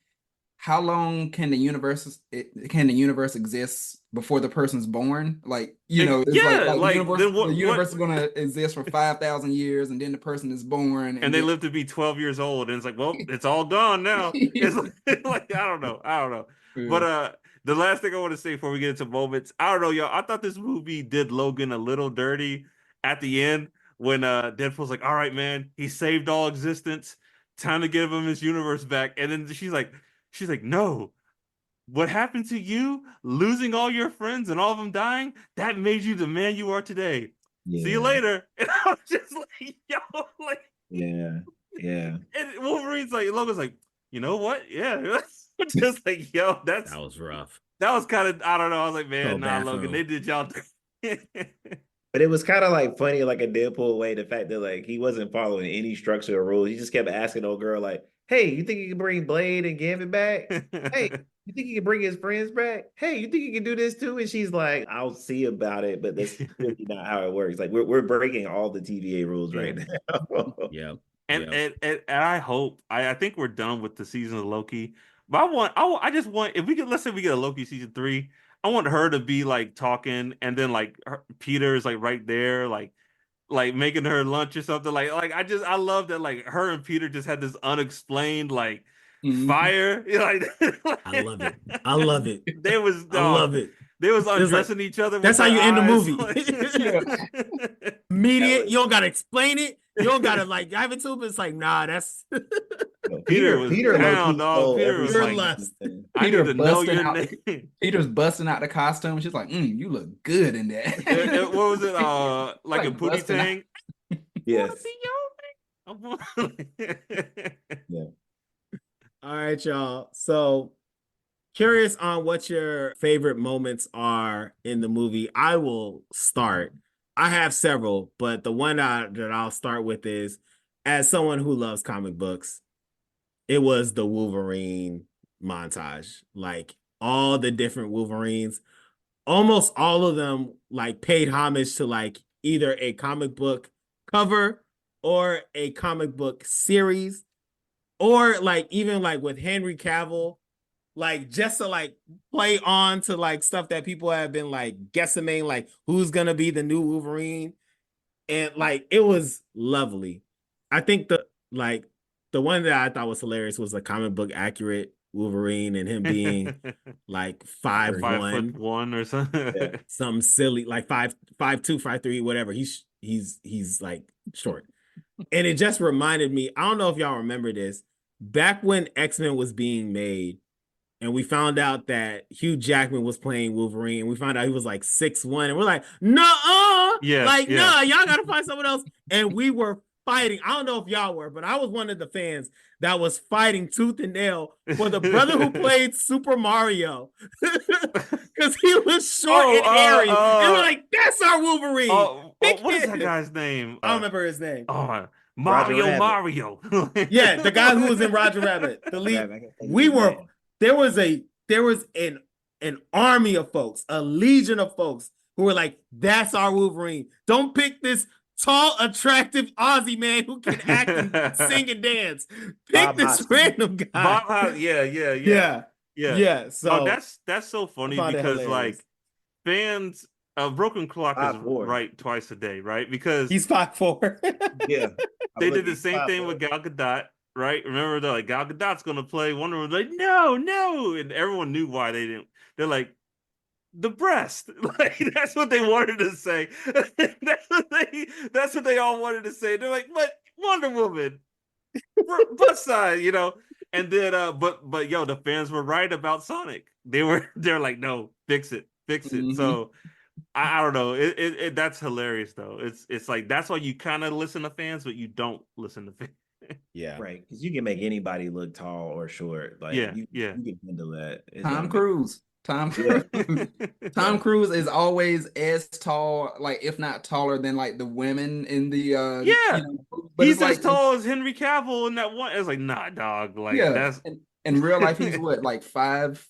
how long can the universe exist before the person's born? Like, it's Yeah, like like then the what? universe is gonna exist for 5,000 years, and then the person is born, And and they then live to be 12 years old, and it's like, well, it's all gone now. It's like I don't know. But Yeah. the last thing I want to say before we get into moments, I don't know, y'all. I thought this movie did Logan a little dirty at the end when Deadpool's like, all right, man, he saved all existence. Time to give him his universe back. And then she's like, no. What happened to you? Losing all your friends and all of them dying? That made you the man you are today. See you Yeah, later. And I was just like, yo, like, yeah, yeah. and Wolverine's like, Logan's like, you know what? Yeah. Just like, yo, That was rough. that was kind of, I don't know. I was like, So man, nah, bad for Logan, him. they did y'all. But it was kind of like funny, like a Deadpool way. The fact that like he wasn't following any structure or rules. He just kept asking old girl like, "Hey, you think you can bring Blade and Gambit back? Hey, you think he can bring his friends back? Hey, you think he can do this too?" And she's like, "I'll see about it, but that's really not how it works. Like we're breaking all the TVA rules right now." Yep. And I hope I think we're done with the season of Loki. But I just want, if we get, let's say we get a Loki season 3, I want her to be like talking, and then like Peter is like right there, like making her lunch or something. Like I love that, like her and Peter just had this unexplained like Mhm. fire. Like, I love it. I love it. they was I love it. they was It's like, undressing each other that's with how their you end the eyes. movie. Like, Immediate. You don't gotta explain it. You don't gotta like dive into it. But it's like, nah, that's Peter was Peter down, low-key dog. stole Peter every was pure like, lust. I need Peter to know busting your out. name. Peter's busting out the costume. She's like, "You look good in that." What was it? Like a Like Pootie busting out. Tang? Yes. Want to be your man? Yeah. All right, y'all. So curious on what your favorite moments are in the movie. I will start. I have several, but the one that I'll start with is, as someone who loves comic books, it was the Wolverine montage. Like all the different Wolverines, almost all of them like paid homage to like either a comic book cover or a comic book series, or like even like with Henry Cavill, like just to like play on to like stuff that people have been like guessing, like who's gonna be the new Wolverine. And like it was lovely. I think the one that I thought was hilarious was the comic book accurate Wolverine and him being like 5'1", 5'1" or something. Yeah. something silly, like 5'2", 5'3", whatever. He's like short. And it just reminded me, I don't know if y'all remember this, back when X-Men was being made, and we found out that Hugh Jackman was playing Wolverine, and we found out he was like 6'1", and we're like, no, Yeah, like, yeah. no, y'all gotta find someone else. And we were fighting. I don't know if y'all were, but I was one of the fans that was fighting tooth and nail for the brother who played Super Mario. Because he was short and hairy. And we're like, that's our Wolverine. What is that guy's name? I don't remember his name. Oh, Roger Rabbit. Mario. Yeah, the guy who was in Roger Rabbit. The lead. There was an army of folks, a legion of folks who were like, that's our Wolverine. Don't pick this tall, attractive Aussie man who can act and sing and dance. Pick Bob this Hoskins. random guy. Yeah. So that's so funny I found it because hilarious. like fans, Broken Clock is 5'4". right twice a day, right? Because he's 5'4". Yeah. they did the same thing with Gal Gadot, right? Remember, they're like, Gal Gadot's gonna play Wonder Woman. Like, no, and everyone knew why they didn't. They're like, the breast, like that's what they wanted to say. That's what they all wanted to say. They're like, but Wonder Woman, butt side, And then, but yo, the fans were right about Sonic. They're like, no, fix it. Mhm. So I don't know. That's hilarious though. It's like that's why you kind of listen to fans, but you don't listen to fans. Yeah. Right. Because you can make anybody look tall or short. Like you can handle that. Tom Cruise. Tom Cruise is always as tall, like if not taller than like the women in the but he's like, as tall as Henry Cavill in that one. It's like, nah, dog. Like that's in real life he's what, like 5.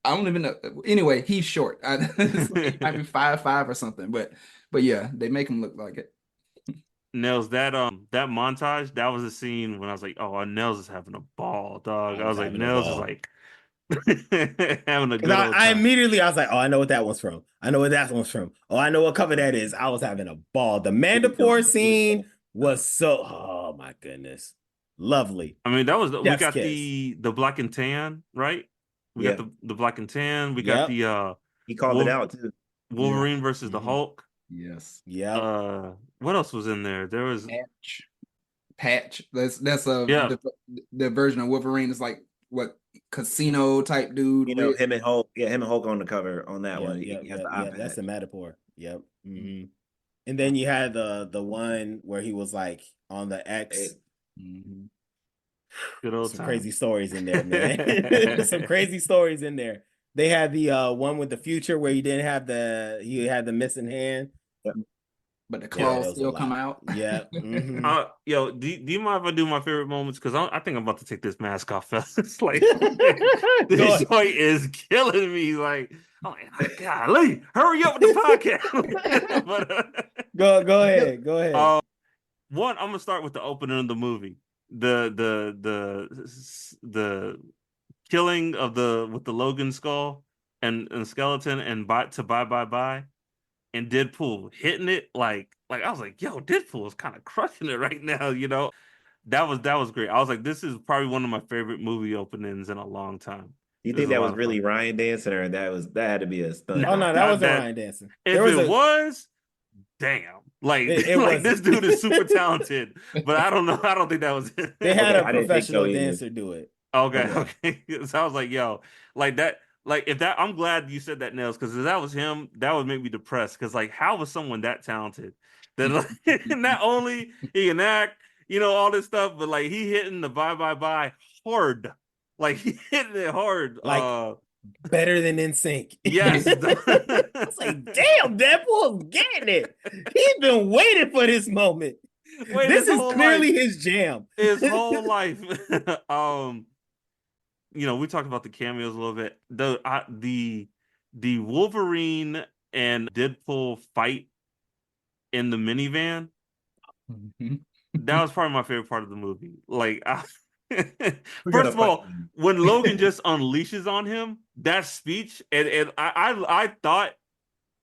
I don't even know. Anyway, he's short. He might be 5'5" or something, but yeah, they make him look like it. Nels, that montage, that was a scene when I was like, oh, Nels is having a ball, dog. I I was was like, having a Nels is ball. like having a good old I time. immediately I was like, oh, I know what that one's from. I know what that one's from. Oh, I know what cover that is. I was having a ball. The Mandapore scene was so, oh my goodness, lovely. I mean, we Chef's got kiss. the black and tan, right? We Yeah. got the black and tan. We got Yep. the He called it out too. Wolverine versus the Mhm. Hulk. Yes. Yep. What else was in there? There was Patch. That's Yeah. the version of Wolverine is like what casino type dude You know, with. him and Hulk. Yeah, him and Hulk on the cover on that one. Yep. He has the Yep. iPad. That's the Mandapore. Yep. Mm-hmm. And then you had the one where he was like on the X. Mm-hmm. Good old Some time. crazy stories in there, man. Some crazy stories in there. They had the one with the future where he had the missing hand. But the Yeah, claws that was a still come lot. out. Yeah. Mhm. Yo, do you mind if I do my favorite moments? Because I think I'm about to take this mask off, fellas. Like, Go this ahead. joint is killing me. Like, oh my golly, hurry up with the podcast. Go ahead. Go ahead. One, I'm gonna start with the opening of the movie. The killing of with the Logan skull and skeleton and bye bye and Deadpool hitting it like I was like, yo, Deadpool is kind of crushing it right now, you know. That was great. I was like, this is probably one of my favorite movie openings in a long time. Do you It was think a that lot was of really fun. Ryan dancing, or that had to be a stunt? Oh no, that Not wasn't that. Ryan dancing. If There was it a was, damn. Like it like this wasn't. dude is super talented, but I don't know. I don't think that was it. They had Okay, a I didn't think so professional either. dancer do it. Okay, Okay. okay. So I was like, yo, like that, like if that, I'm glad you said that, Nels, because if that was him, that would make me depressed. Because like, how was someone that talented that like, not only he can act, you know, all this stuff, but like he hitting the bye hard, like he hitting it hard. Like better than In Sync. Yes. I was like, damn, Deadpool's getting it. He's been waiting for this moment. Wait, This his is whole clearly life. his jam. His whole life. You know, we talked about the cameos a little bit. The Wolverine and Deadpool fight in the minivan, Mm-hmm. that was probably my favorite part of the movie. Like, We first gotta of all, fight. when Logan just unleashes on him, that speech, and I thought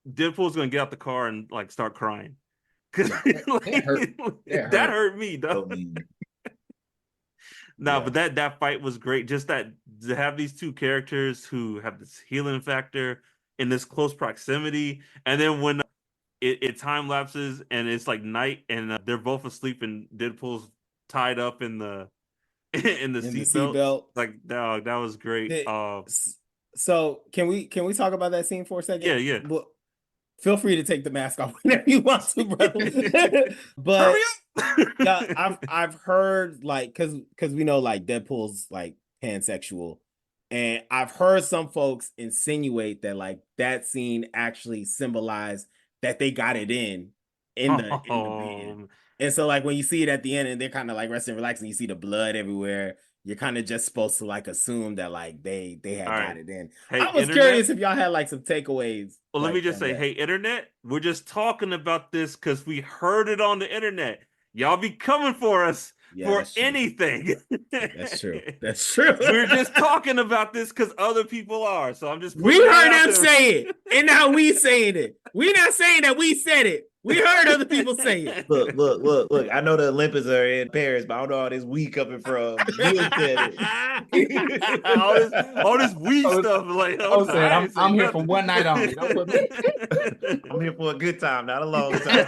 Deadpool was gonna get out the car and like start crying. That hurt. That hurt me, So though. mean. No, Yeah. but that fight was great. Just that to have these two characters who have this healing factor in this close proximity, and then when it time lapses and it's like night and they're both asleep and Deadpool's tied up in the in the In the seatbelt, seatbelt. like that was great. So can we talk about that scene for a second? Yeah. Well, feel free to take the mask off whenever you want to, brother. But Hurry up! yeah, I've heard like because we know like Deadpool's like pansexual, and I've heard some folks insinuate that like that scene actually symbolized that they got it in the van. And so like when you see it at the end and they're kind of like resting, relaxing, you see the blood everywhere. You're kind of just supposed to like assume that like they had got it in. Hey, I was internet? curious if y'all had like some takeaways. Well, let me just say, hey, internet, we're just talking about this because we heard it on the internet. Y'all be coming for us for anything. That's true. That's true. We're just talking about this because other people are. So I'm just we heard them say it, and now we saying it. We not saying that we said it. We heard other people say it. Look. I know the Olympics are in Paris, but I don't know all this weed coming from. Bill said it. all this weed stuff. Like, I'm here for one night only. Don't put me. I'm here for a good time, not a long time.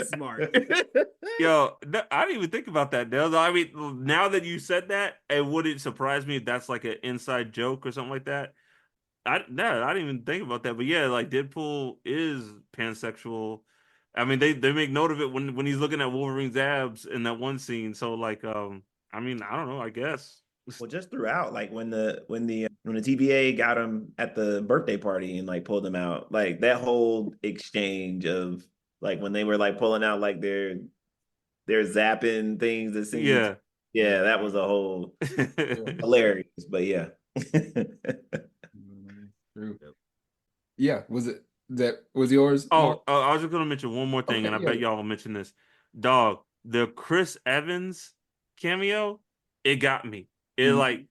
Smart. Yo, I didn't even think about that, Dale. I mean, now that you said that, it wouldn't surprise me if that's like an inside joke or something like that. I didn't even think about that. But yeah, like Deadpool is pansexual. I mean, they make note of it when he's looking at Wolverine's abs in that one scene. So like, I mean, I don't know. I guess. Well, just throughout, like when the TVA got him at the birthday party and like pulled him out, like that whole exchange of like when they were like pulling out like their zapping things that seemed yeah, that was a whole hilarious, but yeah. True. Yeah, was it That was yours. Oh, I was just gonna mention one more thing, Okay, and I yeah. bet y'all will mention this. Dog, the Chris Evans cameo, it got me. It like,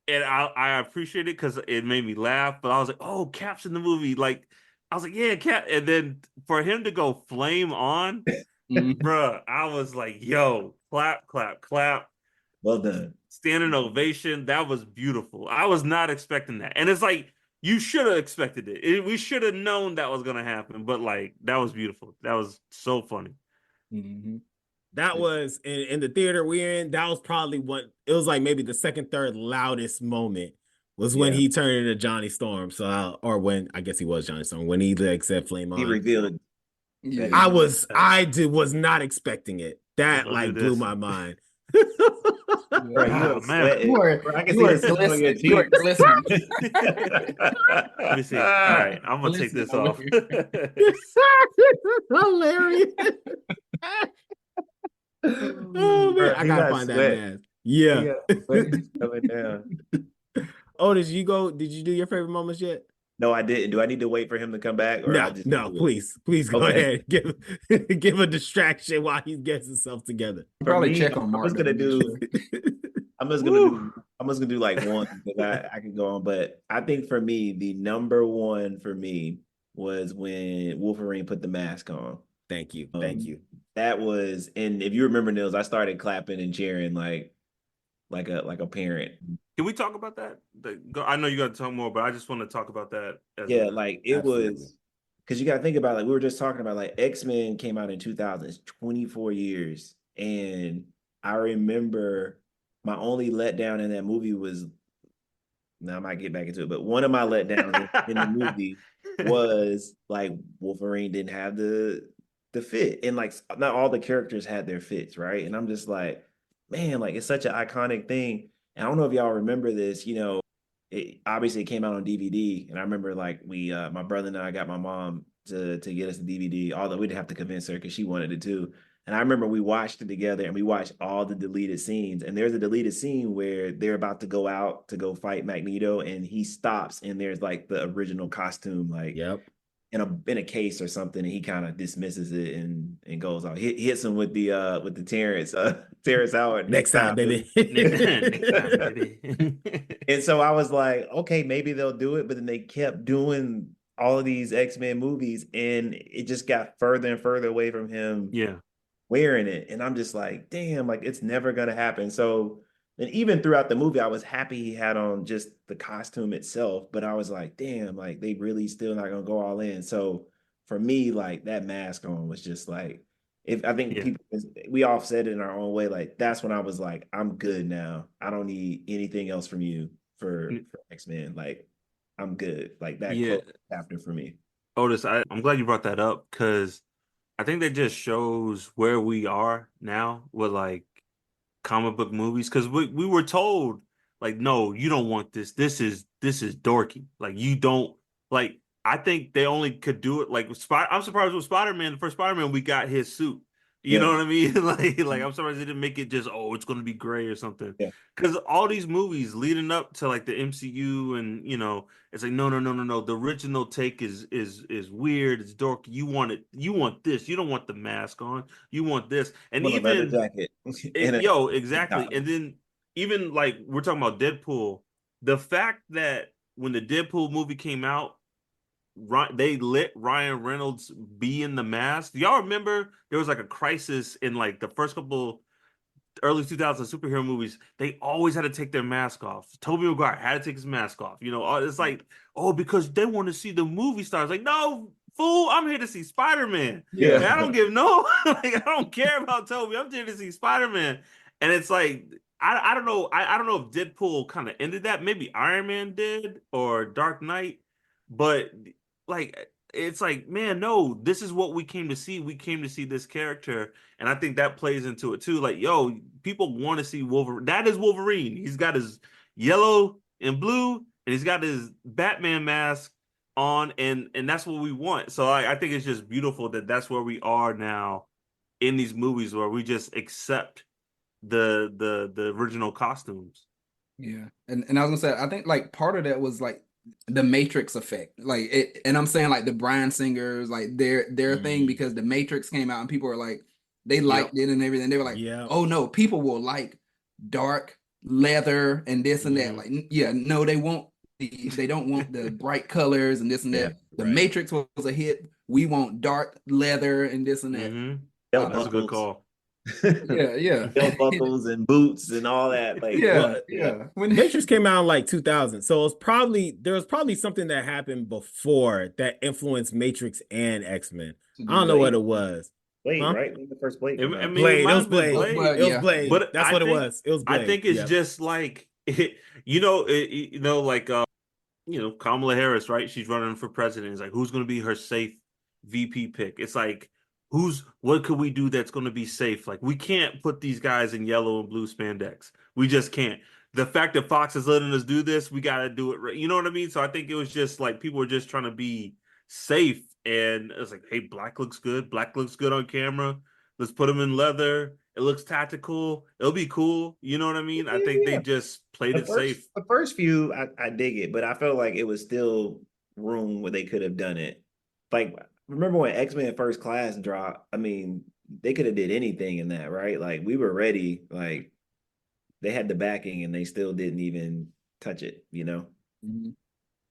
and I appreciate it because it made me laugh. But I was like, oh, Cap's in the movie. Like, I was like, yeah, Cap. And then for him to go flame on, bruh, I was like, yo, clap, clap, clap. Well done. Standing ovation. That was beautiful. I was not expecting that. And it's like, you should have expected it. We should have known that was going to happen. But like, that was beautiful. That was so funny. That was in the theater we're in. That was probably it was like maybe the second, third loudest moment was when he turned into Johnny Storm. So, or when I guess he was Johnny Storm when he like said flame on. He revealed. Yeah. I was not expecting it. That like blew my mind. Bro, you are glistening. Let me see. All right, I'm gonna take this off. Hilarious. Oh man, I gotta find that mask. Yeah. Coming down. Otis, did you do your favorite moments yet? No, I didn't. Do I need to wait for him to come back? Or No, please go ahead. Give a distraction while he gets himself together. Probably check on Mark. I'm just gonna do like one because I could go on, but I think for me, the number one for me was when Wolverine put the mask on. Thank you. That was, and if you remember, Nils, I started clapping and cheering like a parent. Can we talk about that? I know you got to talk more, but I just want to talk about that. It was because you got to think about, like we were just talking about, like X-Men came out in 2000. It's 24 years, and I remember my only letdown in that movie was. Now I might get back into it, but one of my letdowns in the movie was like Wolverine didn't have the fit, and like not all the characters had their fits, right? And I'm just like, man, like it's such an iconic thing. And I don't know if y'all remember this, it obviously came out on DVD. And I remember like my brother and I got my mom to get us the DVD, although we didn't have to convince her because she wanted it too. And I remember we watched it together and we watched all the deleted scenes. And there's a deleted scene where they're about to go out to go fight Magneto and he stops and there's like the original costume, like in a case or something, and he kind of dismisses it and goes off. He hits him with the Terrence Howard. Next time, baby. And so I was like, okay, maybe they'll do it, but then they kept doing all of these X-Men movies, and it just got further and further away from him. Wearing it, and I'm just like, damn, like it's never gonna happen. So, and even throughout the movie, I was happy he had on just the costume itself, but I was like, damn, like they really still not gonna go all in. So for me, like that mask on was just like, people, we all said it in our own way. Like that's when I was like, I'm good now. I don't need anything else from you for X-Men. Like I'm good. Like that chapter for me. Otis, I'm glad you brought that up because I think that just shows where we are now with like comic book movies, because we were told like, no, you don't want this. This is dorky. Like you don't like. I think they only could do it like I'm surprised with Spider-Man. The first Spider-Man, we got his suit. You know what I mean? like I'm surprised they didn't make it just it's going to be gray or something. Because all these movies leading up to like the MCU and it's like no. The original take is weird. It's dorky. You want it. You want this. You don't want the mask on. You want this. And even a leather jacket. Exactly. And then even like we're talking about Deadpool, the fact that when the Deadpool movie came out, they let Ryan Reynolds be in the mask. Do y'all remember there was like a crisis in like the first couple early 2000s superhero movies? They always had to take their mask off. Tobey Maguire had to take his mask off. It's like, because they want to see the movie stars. Like, no, fool, I'm here to see Spider-Man. And I don't give I don't care about Tobey. I'm here to see Spider-Man. And it's like, I don't know. I don't know if Deadpool kind of ended that. Maybe Iron Man did or Dark Knight. But like, it's like, man, no, this is what we came to see. We came to see this character. And I think that plays into it too. Like, people want to see Wolverine. That is Wolverine. He's got his yellow and blue, and he's got his Batman mask on, and that's what we want. So I think it's just beautiful that that's where we are now in these movies, where we just accept the original costumes. Yeah. And I was gonna say, I think like part of that was like the Matrix effect, like it, and I'm saying like the Bryan Singers, like their thing, because the Matrix came out and people were like, they liked it and everything. They were like, oh no, people will like dark leather and this and that. Like, yeah, no, they won't. They don't want the bright colors and this and that. The Matrix was a hit. We want dark leather and this and that. That's a good call. Yeah. Belt buckles and boots and all that. Like, yeah. When Matrix came out in like 2000, so there was probably something that happened before that influenced Matrix and X-Men. I don't know what it was. Blade, right? The first Blade. It was Blade. It was Blade. But that's what it was. It was Blade. I think it's just like like Kamala Harris, right? She's running for president. It's like, who's going to be her safe VP pick? It's like, what could we do that's going to be safe? Like, we can't put these guys in yellow and blue spandex. We just can't. The fact that Fox is letting us do this, we got to do it right. You know what I mean? So I think it was just like people were just trying to be safe. And it's like, hey, black looks good. Black looks good on camera. Let's put them in leather. It looks tactical. It'll be cool. You know what I mean? I think they just played it safe. The first few, I dig it, but I felt like it was still room where they could have done it. Like, remember when X-Men First Class dropped? I mean, they could have did anything in that, right? Like, we were ready. Like, they had the backing and they still didn't even touch it, you know?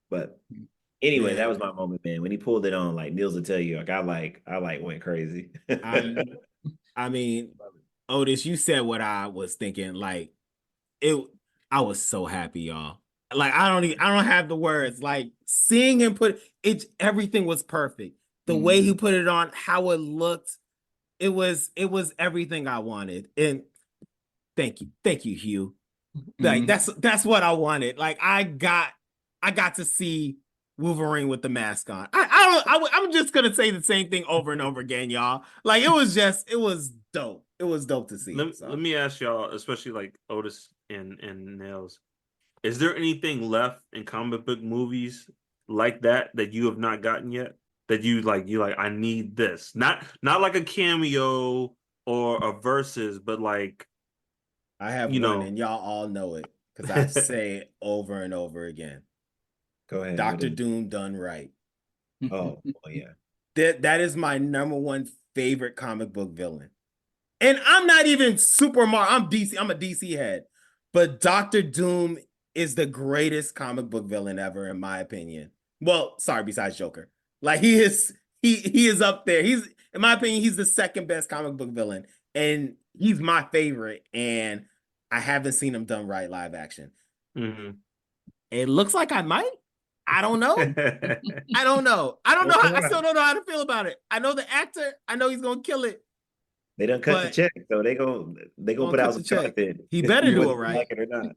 But anyway, that was my moment, man. When he pulled it on, like, Niels will tell you, like, I went crazy. I mean, Otis, you said what I was thinking. Like, I was so happy, y'all. Like, I don't have the words. Like, seeing him put it, everything was perfect. The way he put it on, how it looked, it was everything I wanted. And thank you, Hugh. Like, that's what I wanted. Like, I got to see Wolverine with the mask on. I'm just gonna say the same thing over and over again, y'all. Like, it was dope. It was dope to see. Let me ask y'all, especially like Otis and Nails, is there anything left in comic book movies like that you have not gotten yet? That you like, I need this. Not like a cameo or a versus, but like, I have one, and y'all all know it because I say it over and over again. Go ahead. Dr. Doom done right. Oh yeah. That is my number one favorite comic book villain. And I'm not even Super Mario. I'm DC. I'm a DC head. But Dr. Doom is the greatest comic book villain ever, in my opinion. Well, sorry, besides Joker. Like, he is up there. In my opinion, he's the second best comic book villain. And he's my favorite. And I haven't seen him done right live action. It looks like I might. I don't know. I don't know. I still don't know how to feel about it. I know the actor. I know he's gonna kill it. They done cut the check, so they go put out some content. He better do it right, like it or not.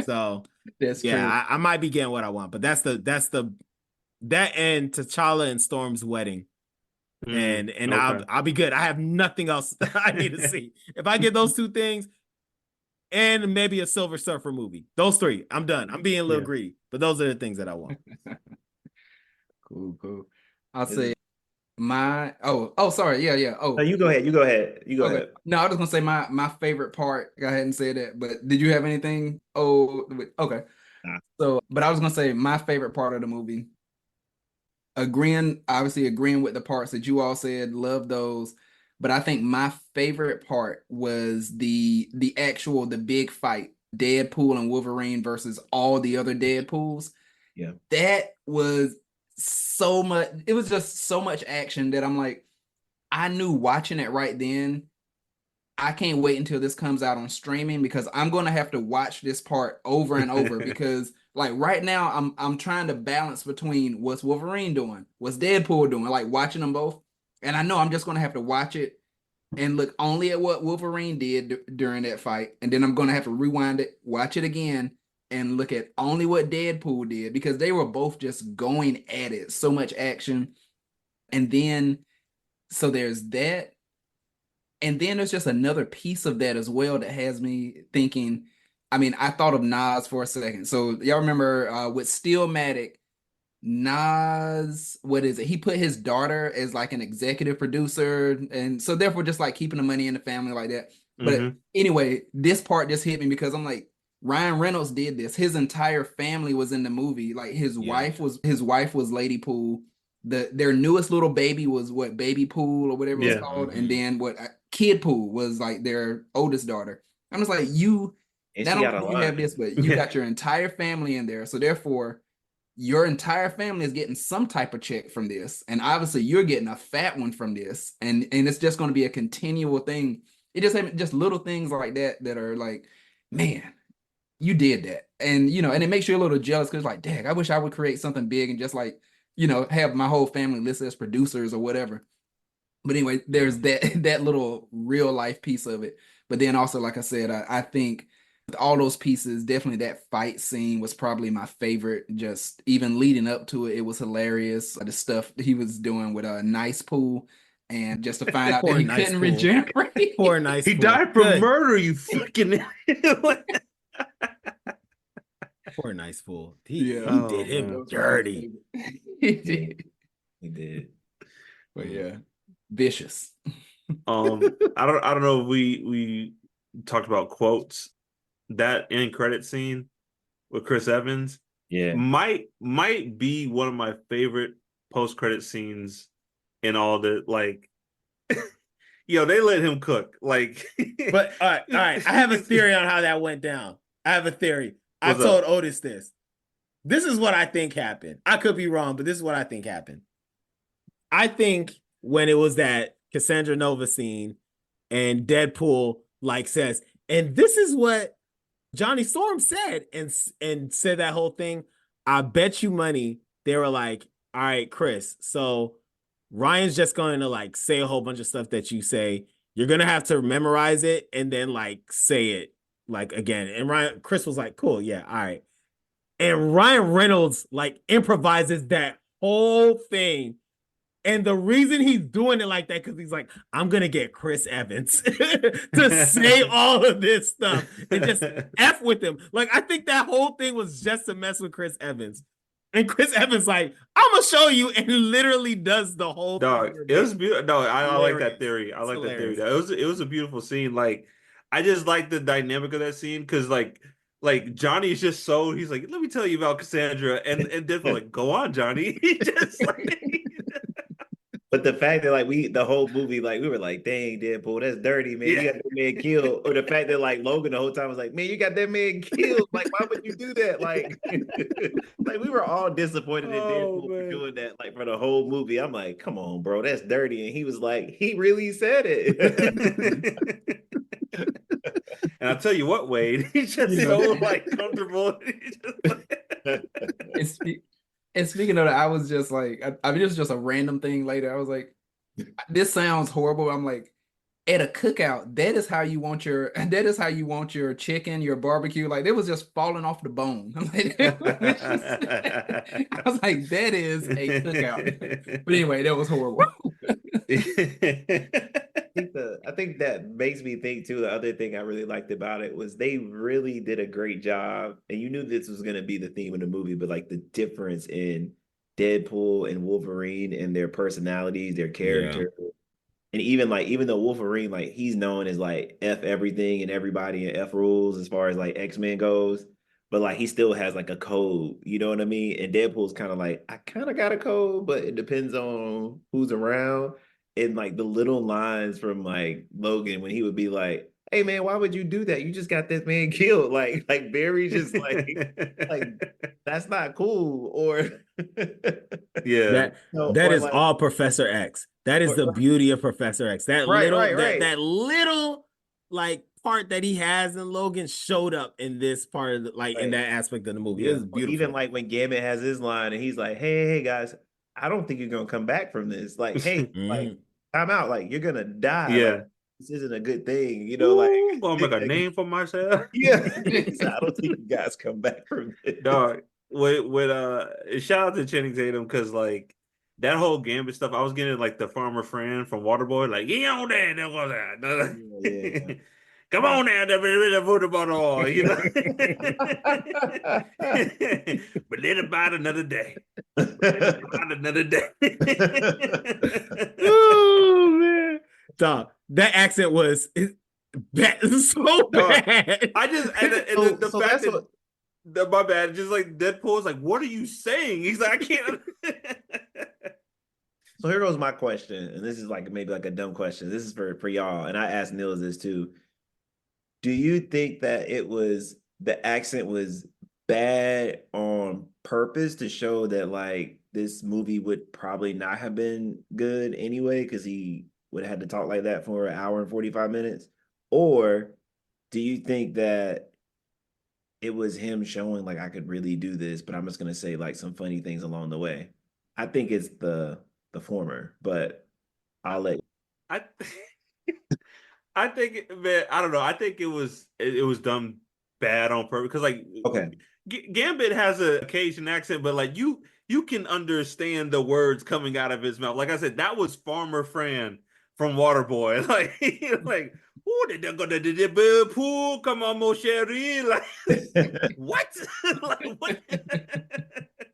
So that's true. I might be getting what I want, but that and T'Challa and Storm's wedding, and okay. I'll be good. I have nothing else I need to see. If I get those two things, and maybe a Silver Surfer movie, those three, I'm done. I'm being a little greedy, but those are the things that I want. Cool. I'll say sorry. Yeah. No, you go ahead. You go ahead. No, I was gonna say my favorite part. Go ahead and say that. But did you have anything? Okay. Nah. So, but I was gonna say my favorite part of the movie. Agreeing with the parts that you all said, love those. But I think my favorite part was the big fight, Deadpool and Wolverine versus all the other Deadpools. Yeah, that was so much. It was just so much action that I'm like, I knew watching it right then, I can't wait until this comes out on streaming because I'm gonna have to watch this part over and over because like right now I'm trying to balance between what's Wolverine doing, what's Deadpool doing, like watching them both. And I know I'm just gonna have to watch it and look only at what Wolverine did during that fight, and then I'm gonna have to rewind it, watch it again, and look at only what Deadpool did because they were both just going at it, so much action. And then so there's that. And then there's just another piece of that as well that has me thinking, I mean, I thought of Nas for a second. So y'all remember with Stillmatic, Nas, what is it? He put his daughter as like an executive producer. And so therefore just like keeping the money in the family like that. But anyway, this part just hit me because I'm like, Ryan Reynolds did this. His entire family was in the movie. Like his wife was Lady Pool. Their newest little baby was what, Baby Pool or whatever it's called, and then what, Kid Pool was like their oldest daughter. I'm just like, you And not she got only a do you have line. this, but you got your entire family in there. So therefore, your entire family is getting some type of check from this, and obviously you're getting a fat one from this, and it's just going to be a continual thing. It just little things like that that are like, man, you did that. And and it makes you a little jealous because like, dang, I wish I would create something big and just like, have my whole family listed as producers or whatever. But anyway, there's that little real life piece of it. But then also, like I said, I think with all those pieces, definitely that fight scene was probably my favorite. Just even leading up to it, it was hilarious. The stuff he was doing with a Nice Pool, and just to find out that Poor he Nice couldn't Pool. regenerate. Poor Nice He Pool. died from Good. murder, you fucking Poor Nice Fool. He did him man. dirty. He did. He did. But yeah, vicious. I don't know if we talked about quotes. That end credit scene with Chris Evans, might be one of my favorite post credit scenes in all the like. They let him cook. Like, but all right. I have a theory on how that went down. I have a theory. I told Otis this. This is what I think happened. I could be wrong, but this is what I think happened. I think when it was that Cassandra Nova scene and Deadpool like says, and this is what Johnny Storm said, and said that whole thing. I bet you money they were like, all right, Chris, so Ryan's just going to like say a whole bunch of stuff that you say. You're going to have to memorize it and then like say it like again. And Chris was like, cool, yeah, all right. And Ryan Reynolds like improvises that whole thing. And the reason he's doing it like that, because he's like, I'm going to get Chris Evans to say all of this stuff and just F with him. Like, I think that whole thing was just to mess with Chris Evans. And Chris Evans like, I'm going to show you, and literally does the whole thing. It was beautiful. No, I like that theory. I like that theory. It was a beautiful scene. Like, I just like the dynamic of that scene because like Johnny's just he's like, let me tell you about Cassandra. And Deadpool like, go on, Johnny. He just like... But the fact that like the whole movie, like we were like, dang, Deadpool, that's dirty, man. You got that man killed. Or the fact that like Logan the whole time was like, man, you got that man killed. Like, why would you do that? Like, like we were all disappointed in Deadpool for doing that, like for the whole movie. I'm like, come on, bro, that's dirty. And he was like, he really said it. And I'll tell you what, Wade, he's just so like comfortable. And speaking of that, I was just like, I mean, it was just a random thing later. I was like, this sounds horrible. I'm like, at a cookout, that is how you want your chicken, your barbecue. Like, it was just falling off the bone. I was like, that is a cookout. But anyway, that was horrible. I think that makes me think too. The other thing I really liked about it was they really did a great job, and you knew this was going to be the theme of the movie, but like the difference in Deadpool and Wolverine and their personalities, their character, and even though Wolverine, like he's known as like F everything and everybody and F rules as far as like X-Men goes, but like he still has like a code, you know what I mean? And Deadpool's kind of like, I kind of got a code, but it depends on who's around. And like the little lines from like Logan when he would be like, hey man, why would you do that? You just got this man killed. Like Barry just like that's not cool. Or that is like, all Professor X. That is the beauty of Professor X. That that little like part that he has in Logan showed up in this part of the, in that aspect of the movie. It was beautiful. Even like when Gambit has his line and he's like, hey guys, I don't think you're gonna come back from this. Like, hey, like time out, like you're gonna die. Yeah. Like, this isn't a good thing, you know. Like, I'm gonna make a name for myself. Yeah, I don't think you guys come back from this. Dog, with shout out to Channing Tatum because like that whole Gambit stuff, I was getting like the farmer friend from Waterboy, like on there, that. Come on now, the you know. But let it bide another day. Oh man, dog, that accent was bad, so bad. I just and the fact that my bad, just like Deadpool is like, what are you saying? He's like, I can't. So here goes my question, and this is like maybe like a dumb question. This is for y'all, and I asked Nils this too. Do you think that the accent was bad on purpose to show that like this movie would probably not have been good anyway because he would have had to talk like that for an hour and 45 minutes? Or do you think that it was him showing like I could really do this, but I'm just gonna say like some funny things along the way? I think it's the former, but I'll let I I think, man, I don't know. I think it was done bad on purpose because like okay. Gambit has a Cajun accent, but like you can understand the words coming out of his mouth. Like I said, that was Farmer Fran from Waterboy. Like oh, they're gonna do the pool. Come on, mon chéri. Like what? Like what?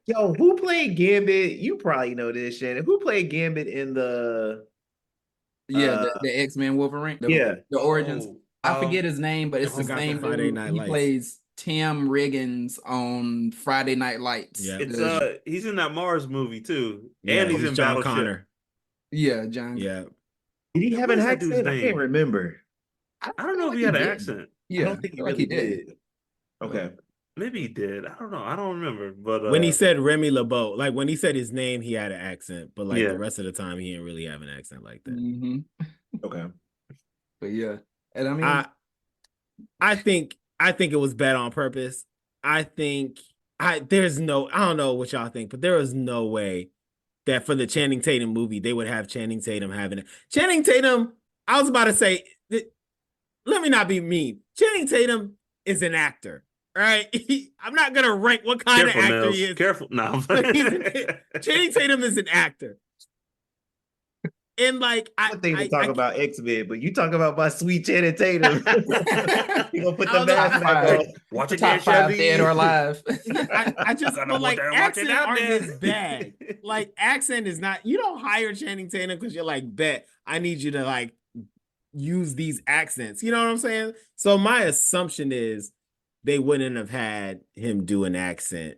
Yo, who played Gambit? You probably know this, Shannon. Who played Gambit in the the X-Men Wolverine. The origins. Oh, I forget his name, but it's the forgot same the Friday dude. Night He Lights. plays Tim Riggins on Friday Night Lights. Yeah. it's he's in that Mars movie too, Yeah, and he's in John Battleship. Connor. Yeah, John. Yeah. Did he have What an is that dude's accent? I name? can't remember. I don't know if he feel had like an did. accent. Yeah, I don't think he feel like really did. Okay. Maybe he did. I don't know. I don't remember. But When he said Remy LeBeau, like when he said his name, he had an accent, but like Yeah. the rest of the time, he didn't really have an accent like that. Mm-hmm. Okay. But yeah, and I mean, I think it was bad on purpose. I don't know what y'all think, but there is no way that for the Channing Tatum movie they would have Channing Tatum having it. Channing Tatum, I was about to say, let me not be mean. Channing Tatum is an actor, right? I'm not gonna rank what kind of actor Nels. he is. Careful. No. Channing Tatum is an actor. And like One thing to talk about X-Men, but you talk about my sweet Channing Tatum. You gonna put the mask back on. Watch it, top 5 dead or alive. I just gotta feel go like there and watch it accent out aren't there. his bag. Like accent is not. You don't hire Channing Tatum because you're like, bet I need you to like use these accents. You know what I'm saying? So my assumption is they wouldn't have had him do an accent,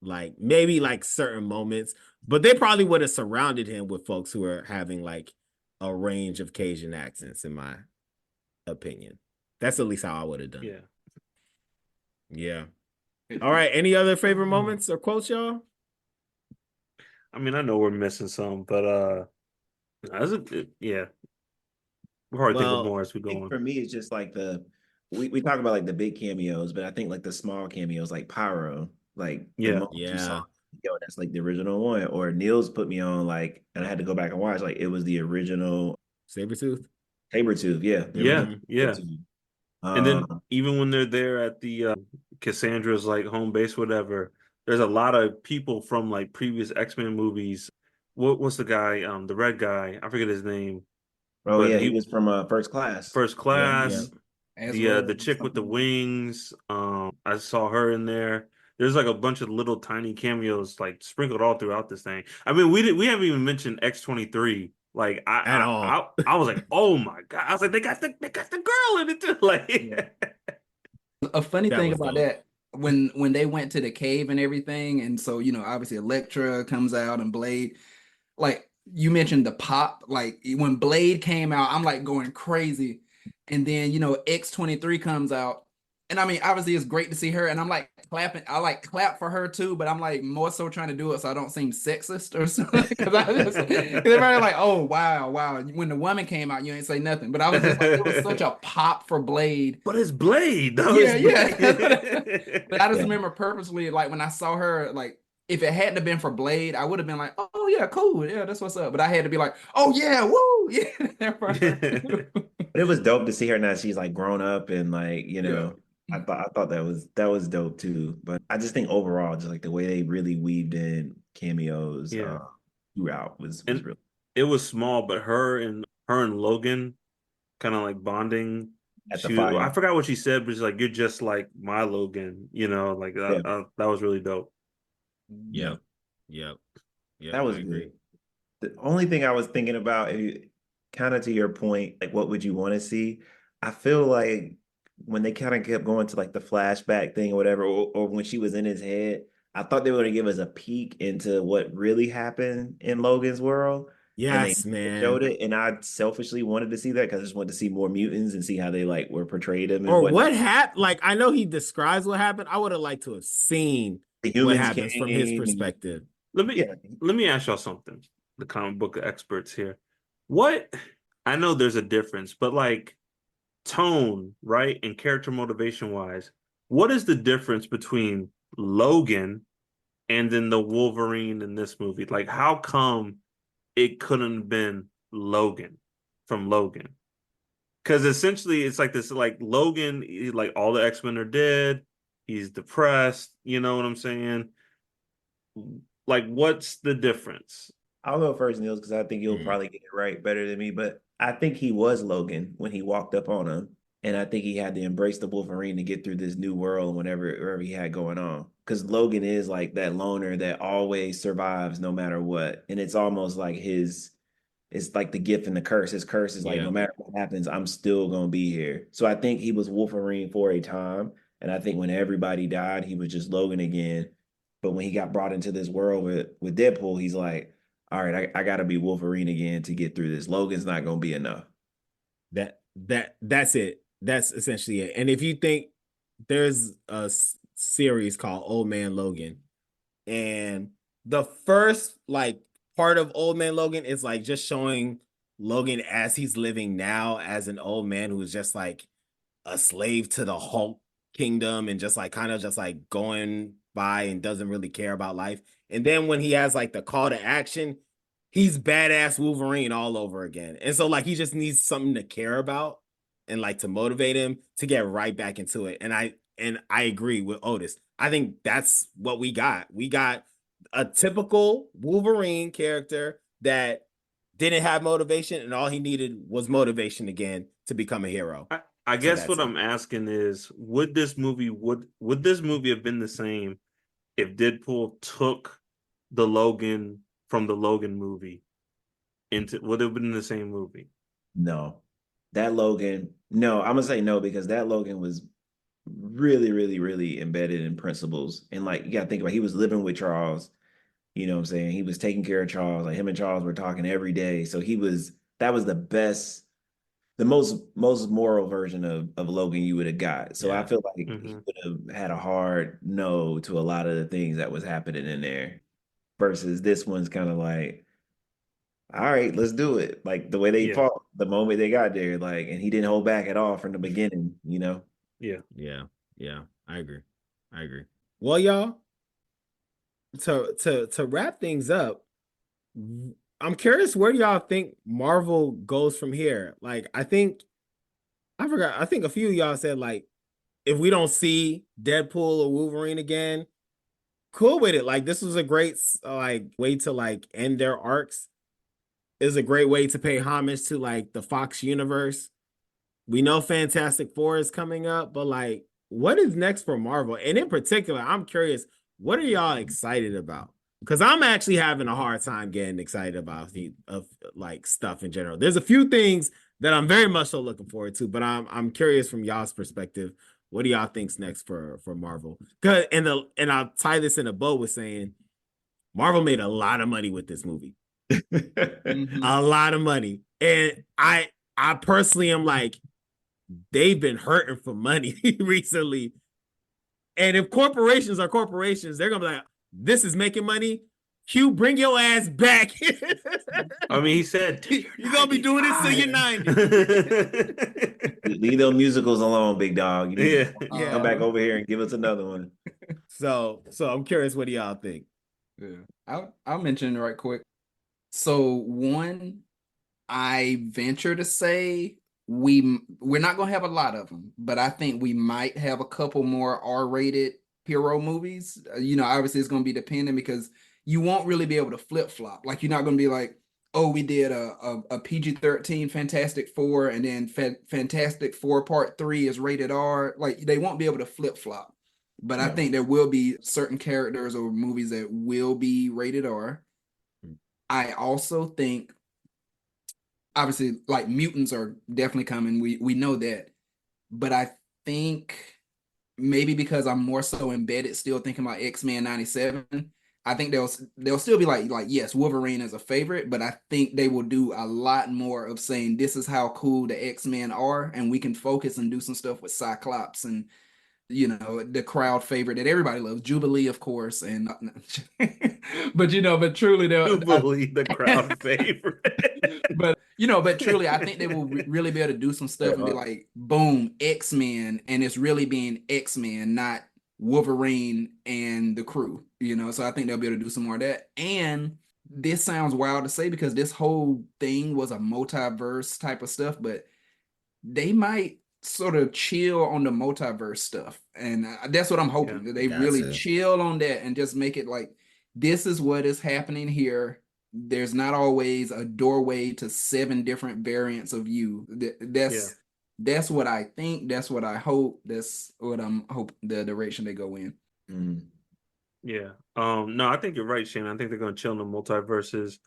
like maybe like certain moments, but they probably would have surrounded him with folks who are having like a range of Cajun accents, in my opinion. That's at least how I would have done it. Yeah. All right. Any other favorite moments or quotes, y'all? I mean, I know we're missing some, but yeah. We'll probably think of more as we go on. For me, it's just like we talk about like the big cameos, but I think like the small cameos, like Pyro, like the moment you saw, yo, that's like the original one. Or Niels put me on like, and I had to go back and watch, like it was the original Sabretooth, yeah. Yeah. And then even when they're there at the Cassandra's like home base, whatever, there's a lot of people from like previous X-Men movies. What's the guy? The red guy. I forget his name. Oh yeah, he was from First Class. First Class. Yeah. The chick with the wings. I saw her in there. There's like a bunch of little tiny cameos like sprinkled all throughout this thing. I mean, we haven't even mentioned X-23. Like I was like, oh my god! I was like, they got the girl in it too. Like a funny thing about that, when they went to the cave and everything, and so obviously Elektra comes out and Blade, like you mentioned the pop, like when Blade came out, I'm like going crazy, and then X-23 comes out, and I mean obviously it's great to see her, and I'm like clapping, I like clap for her too, but I'm like more so trying to do it so I don't seem sexist or something, because everybody like, oh wow, when the woman came out you ain't say nothing, but I was just like, it was such a pop for Blade. But it's Blade though. Yeah. But I just remember purposely, like when I saw her, like if it hadn't have been for Blade, I would have been like, oh yeah, cool, yeah, that's what's up. But I had to be like, oh yeah, woo, yeah. But it was dope to see her now. She's like grown up and like, I thought that was dope too. But I just think overall, just like the way they really weaved in cameos throughout was really. It was small, but her and Logan kind of like bonding. At the fire. I forgot what she said, but she's like, "You're just like my Logan," like that. That was really dope. Yep. That was good. The only thing I was thinking about, kind of to your point, like what would you want to see? I feel like when they kind of kept going to like the flashback thing or whatever, or when she was in his head, I thought they were going to give us a peek into what really happened in Logan's world. And they Yes, man. showed it, and I selfishly wanted to see that because I just wanted to see more mutants and see how they like were portrayed them and Or whatnot. what happened? Like, I know he describes what happened. I would have liked to have seen The what humans happens from his came, and perspective. Let me yeah, let me ask y'all something. The comic book experts here. What I know there's a difference, but like tone, right? And character motivation wise, what is the difference between Logan and then the Wolverine in this movie? Like, how come it couldn't have been Logan from Logan? Because essentially it's like this, like Logan, like all the X-Men are dead. He's depressed. You know what I'm saying? Like, what's the difference? I'll go first, Niels, because I think you'll Mm. probably get it right better than me. But I think he was Logan when he walked up on him. And I think he had to embrace the Wolverine to get through this new world and whatever he had going on. Because Logan is like that loner that always survives no matter what. And it's almost like it's like the gift and the curse. His curse is like, Yeah. no matter what happens, I'm still gonna be here. So I think he was Wolverine for a time. And I think when everybody died, he was just Logan again. But when he got brought into this world with Deadpool, he's like, all right, I gotta be Wolverine again to get through this. Logan's not gonna be enough. That's it. That's essentially it. And if you think there's a series called Old Man Logan, and the first like part of Old Man Logan is like just showing Logan as he's living now as an old man who is just like a slave to the Hulk kingdom and just like kind of just like going by and doesn't really care about life. And then when he has like the call to action, he's badass Wolverine all over again. And so like he just needs something to care about and like to motivate him to get right back into it. And I agree with Otis. I think that's what we got. We got a typical Wolverine character that didn't have motivation, and all he needed was motivation again to become a hero. I So guess that's what it. I'm asking is, would this movie have been the same if Deadpool took the Logan from the Logan movie into would it have been the same movie? No. That Logan, no, I'm gonna say no because that Logan was really, really, really embedded in principles. And like you gotta think about it, he was living with Charles, you know what I'm saying? He was taking care of Charles. Like him and Charles were talking every day. So that was the best, the most moral version of Logan you would have got. So I Yeah. feel like he Mm-hmm. would have had a hard no to a lot of the things that was happening in there. Versus this one's kind of like, all right, let's do it. Like the way they Yeah, fought the moment they got there, like, and he didn't hold back at all from the beginning, you know. yeah. Yeah. Yeah. I agree. I agree. Well, y'all, to wrap things up, I'm curious where do y'all think Marvel goes from here? Like, I think a few of y'all said like if we don't see Deadpool or Wolverine again, cool with it. Like this was a great like way to like end their arcs. Is a great way to pay homage to like the Fox universe. We know Fantastic Four is coming up, but like what is next for Marvel? And in particular, I'm curious, what are y'all excited about? Because I'm actually having a hard time getting excited about of like stuff in general. There's a few things that I'm very much so looking forward to, but I'm curious from y'all's perspective. What do y'all think's next for Marvel? Cause and I'll tie this in a bow with saying Marvel made a lot of money with this movie. Mhm. A lot of money. And I personally am like, they've been hurting for money recently. And if corporations are corporations, they're gonna be like, this is making money. Q, bring your ass back. I mean, he said You're gonna be doing this till you're 90. Leave those musicals alone, big dog. You need to Yeah. come back Uh-huh. over here and give us another one. So I'm curious, what do y'all think? Yeah. I'll mention it right quick. So one, I venture to say we're not gonna have a lot of them, but I think we might have a couple more R-rated hero movies. Obviously it's gonna be dependent because you won't really be able to flip flop. Like you're not gonna be like, oh, we did a PG-13 Fantastic Four, and then Fantastic Four Part 3 is rated R. Like they won't be able to flip flop. But I No. think there will be certain characters or movies that will be rated R. I also think obviously like mutants are definitely coming. We know that. But I think maybe because I'm more so embedded still thinking about X-Men 97, I think they'll still be like yes, Wolverine is a favorite, but I think they will do a lot more of saying this is how cool the X-Men are, and we can focus and do some stuff with Cyclops and the crowd favorite that everybody loves, Jubilee, of course, and but truly Jubilee, the crowd favorite. but truly, I think they will really be able to do some stuff and be like, boom, X-Men, and it's really being X-Men, not Wolverine and the crew. So I think they'll be able to do some more of that. And this sounds wild to say because this whole thing was a multiverse type of stuff, but they might sort of chill on the multiverse stuff, and that's what I'm hoping, that they really chill on that and just make it like this is what is happening here. There's not always a doorway to 7 different variants of you. That's what I think. That's what I hope. That's what I'm hope the direction they go in. Yeah. No, I think you're right, Shane. I think they're going to chill in the multiverses.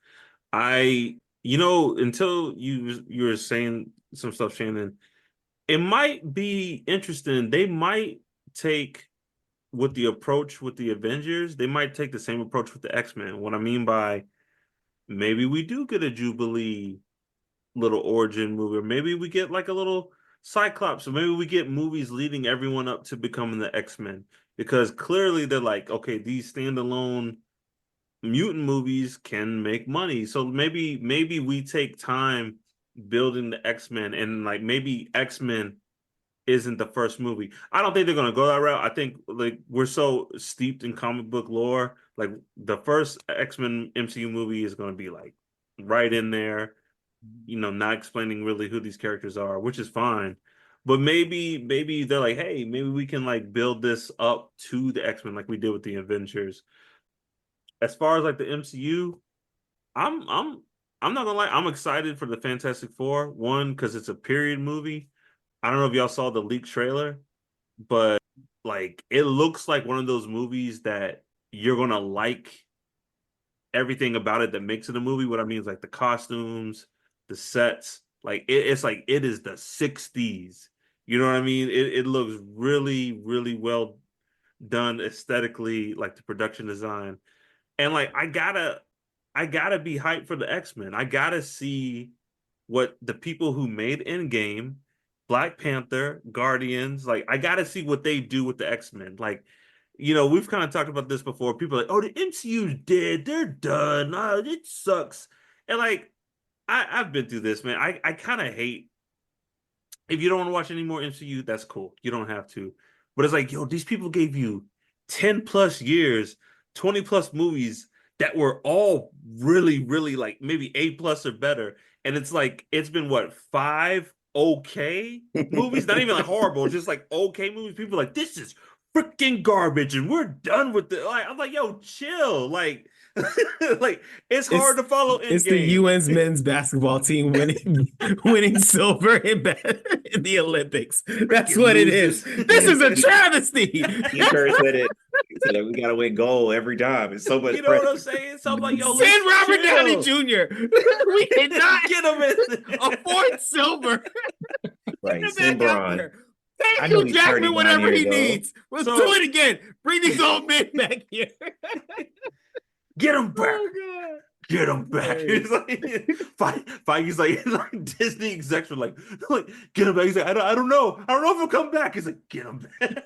Until you were saying some stuff, Shannon, it might be interesting. They might take with the approach with the Avengers, they might take the same approach with the X-Men. What I mean by maybe we do get a Jubilee little origin movie, or maybe we get like a little Cyclops, or maybe we get movies leading everyone up to becoming the X-Men. Because clearly they're like, okay, these standalone mutant movies can make money. So maybe we take time building the X-Men, and like maybe X-Men isn't the first movie. I don't think they're gonna go that route. I think like we're so steeped in comic book lore, like the first X-Men MCU movie is gonna be like right in there, not explaining really who these characters are, which is fine. But maybe they're like, hey, maybe we can like build this up to the X-Men like we did with the Avengers. As far as like the MCU, I'm not gonna lie, I'm excited for the Fantastic Four. One, because it's a period movie. I don't know if y'all saw the leaked trailer, but like it looks like one of those movies that you're gonna like everything about it that makes it a movie. What I mean is like the costumes, the sets, like it's like it is the 60s. You know what I mean? It looks really, really well done aesthetically, like the production design. And like I gotta be hyped for the X-Men. I gotta see what the people who made Endgame, Black Panther, Guardians, like I gotta see what they do with the X-Men. Like, we've kind of talked about this before. People are like, oh, the MCU's dead, they're done. It sucks. And like I've been through this, man. I kind of hate, if you don't want to watch any more MCU, that's cool. You don't have to. But it's like, yo, these people gave you 10 plus years, 20 plus movies that were all really, really like maybe A plus or better. And it's like, it's been what, 5 okay movies? Not even like horrible, just like okay movies. People are like, this is freaking garbage and we're done with it. Like, I'm like, yo, chill. Like, like it's hard to follow Endgame. It's the UN's men's basketball team winning silver in the Olympics. That's what it is. This is a travesty. He first said it. He said we gotta win gold every time. It's so much. You know what I'm saying? So I'm like, yo, send Robert Downey Jr. We cannot get him in a 4th silver. Right, send Braun. Thank you, Jackman, whatever he needs. Let's do it again. Bring these old men back here. Get him back. Oh, get him back. He's like, Feige's like Disney execs were like, get him back. He's like, I don't know if he'll come back. He's like, get him back.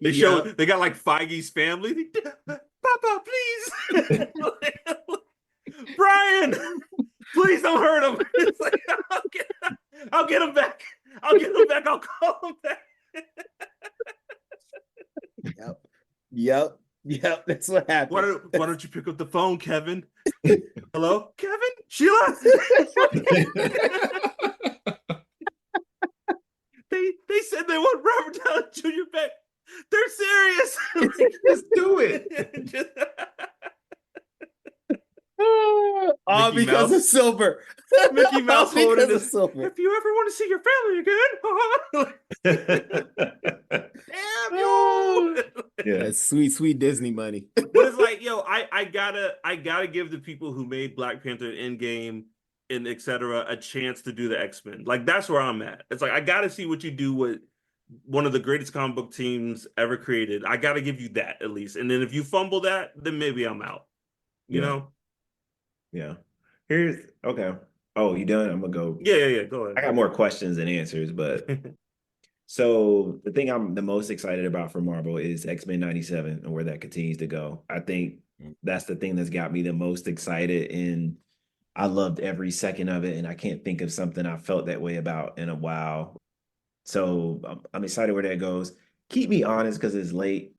They got like Feige's family. Papa, please. Brian, please don't hurt him. It's like, I'll get him back. I'll call him back. Yep, that's what happened. Why don't you pick up the phone, Kevin? Hello, Kevin? Sheila? They said they want Robert Downey Jr. back. They're serious. Just do it. All Mickey because Mouse. of silver. Mickey Mouse holding because of it. silver. If you ever want to see your family again, damn you. Yeah, that's sweet Disney money. But it's like, yo, I gotta give the people who made Black Panther and Endgame and etc. a chance to do the X-Men. Like that's where I'm at. It's like I got to see what you do with one of the greatest comic book teams ever created. I got to give you that at least. And then if you fumble that, then maybe I'm out. You know? Yeah. Here's okay. Oh, you done? I'm gonna go. Yeah. Go ahead. I got more questions than answers, but so the thing I'm the most excited about for Marvel is X-Men 97 and where that continues to go. I think that's the thing that's got me the most excited, and I loved every second of it, and I can't think of something I felt that way about in a while. So I'm excited where that goes. Keep me honest because it's late.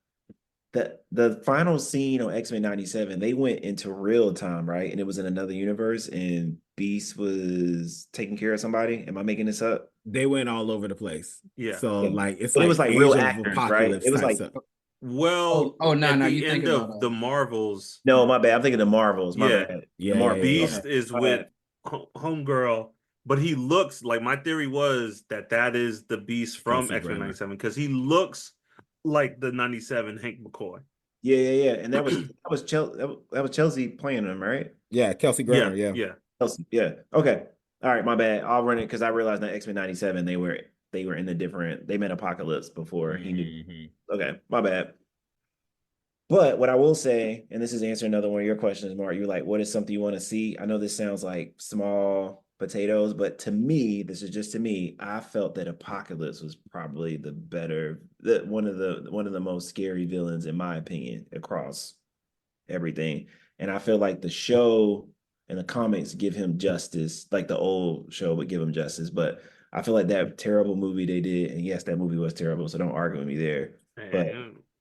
The final scene on X-Men 97, they went into real time, right? And it was in another universe, and Beast was taking care of somebody. Am I making this up? They went all over the place. Yeah. So like it's But like it was like Age real of actors, right? Apocalypse It was type like stuff. Well, no, at you the end thinking of about the Marvels, no, my bad. I'm thinking the Marvels. My Yeah. bad. Yeah, The Marvels. Beast Okay. is My with bad. Homegirl, but he looks like my theory was that is the Beast from Kelsey X-Men Grammer. 97 because he looks like the 97 Hank McCoy. Yeah. And that was Chelsea playing them, right? Yeah, Kelsey Grammer. Yeah. Chelsea. Yeah. Okay. All right, my bad. I'll run it because I realized that X-Men 97, they were in the different, they met Apocalypse before he knew. Okay, my bad. But what I will say, and this is answering another one of your questions, Mark, you're like, what is something you want to see? I know this sounds like small potatoes, but to me, this is just to me, I felt that Apocalypse was probably one of the most scary villains, in my opinion, across everything. And I feel like the show and the comics give him justice, like the old show would give him justice. But I feel like that terrible movie they did, and yes, that movie was terrible, so don't argue with me there. But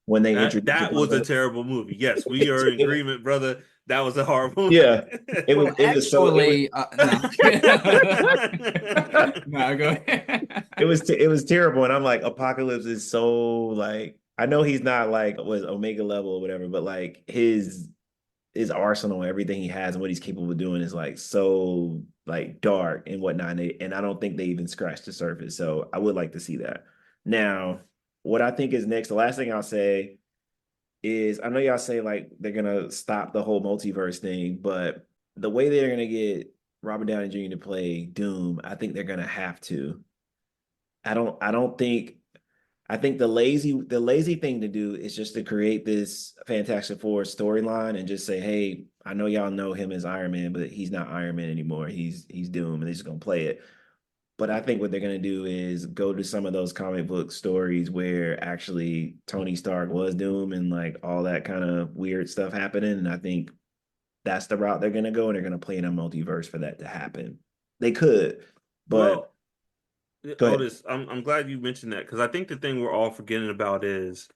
when they introduced that was a terrible movie. Yes, we are in agreement, brother. That was a horrible movie. Yeah, it was actually no. No, go ahead. It was terrible, and I'm like, Apocalypse is so like, I know he's not like was Omega level or whatever, but like his arsenal, everything he has and what he's capable of doing is like so like dark and whatnot. And I don't think they even scratched the surface. So I would like to see that. Now, what I think is next, the last thing I'll say is I know y'all say like they're gonna stop the whole multiverse thing, but the way they're gonna get Robert Downey Jr. to play Doom, I think they're gonna have to. I think the lazy thing to do is just to create this Fantastic Four storyline and just say, hey, I know y'all know him as Iron Man, but he's not Iron Man anymore. He's Doom, and they're just gonna play it. But I think what they're gonna do is go to some of those comic book stories where actually Tony Stark was Doom and like all that kind of weird stuff happening. And I think that's the route they're gonna go, and they're gonna play in a multiverse for that to happen. They could, but Otis, I'm glad you mentioned that because I think the thing we're all forgetting about is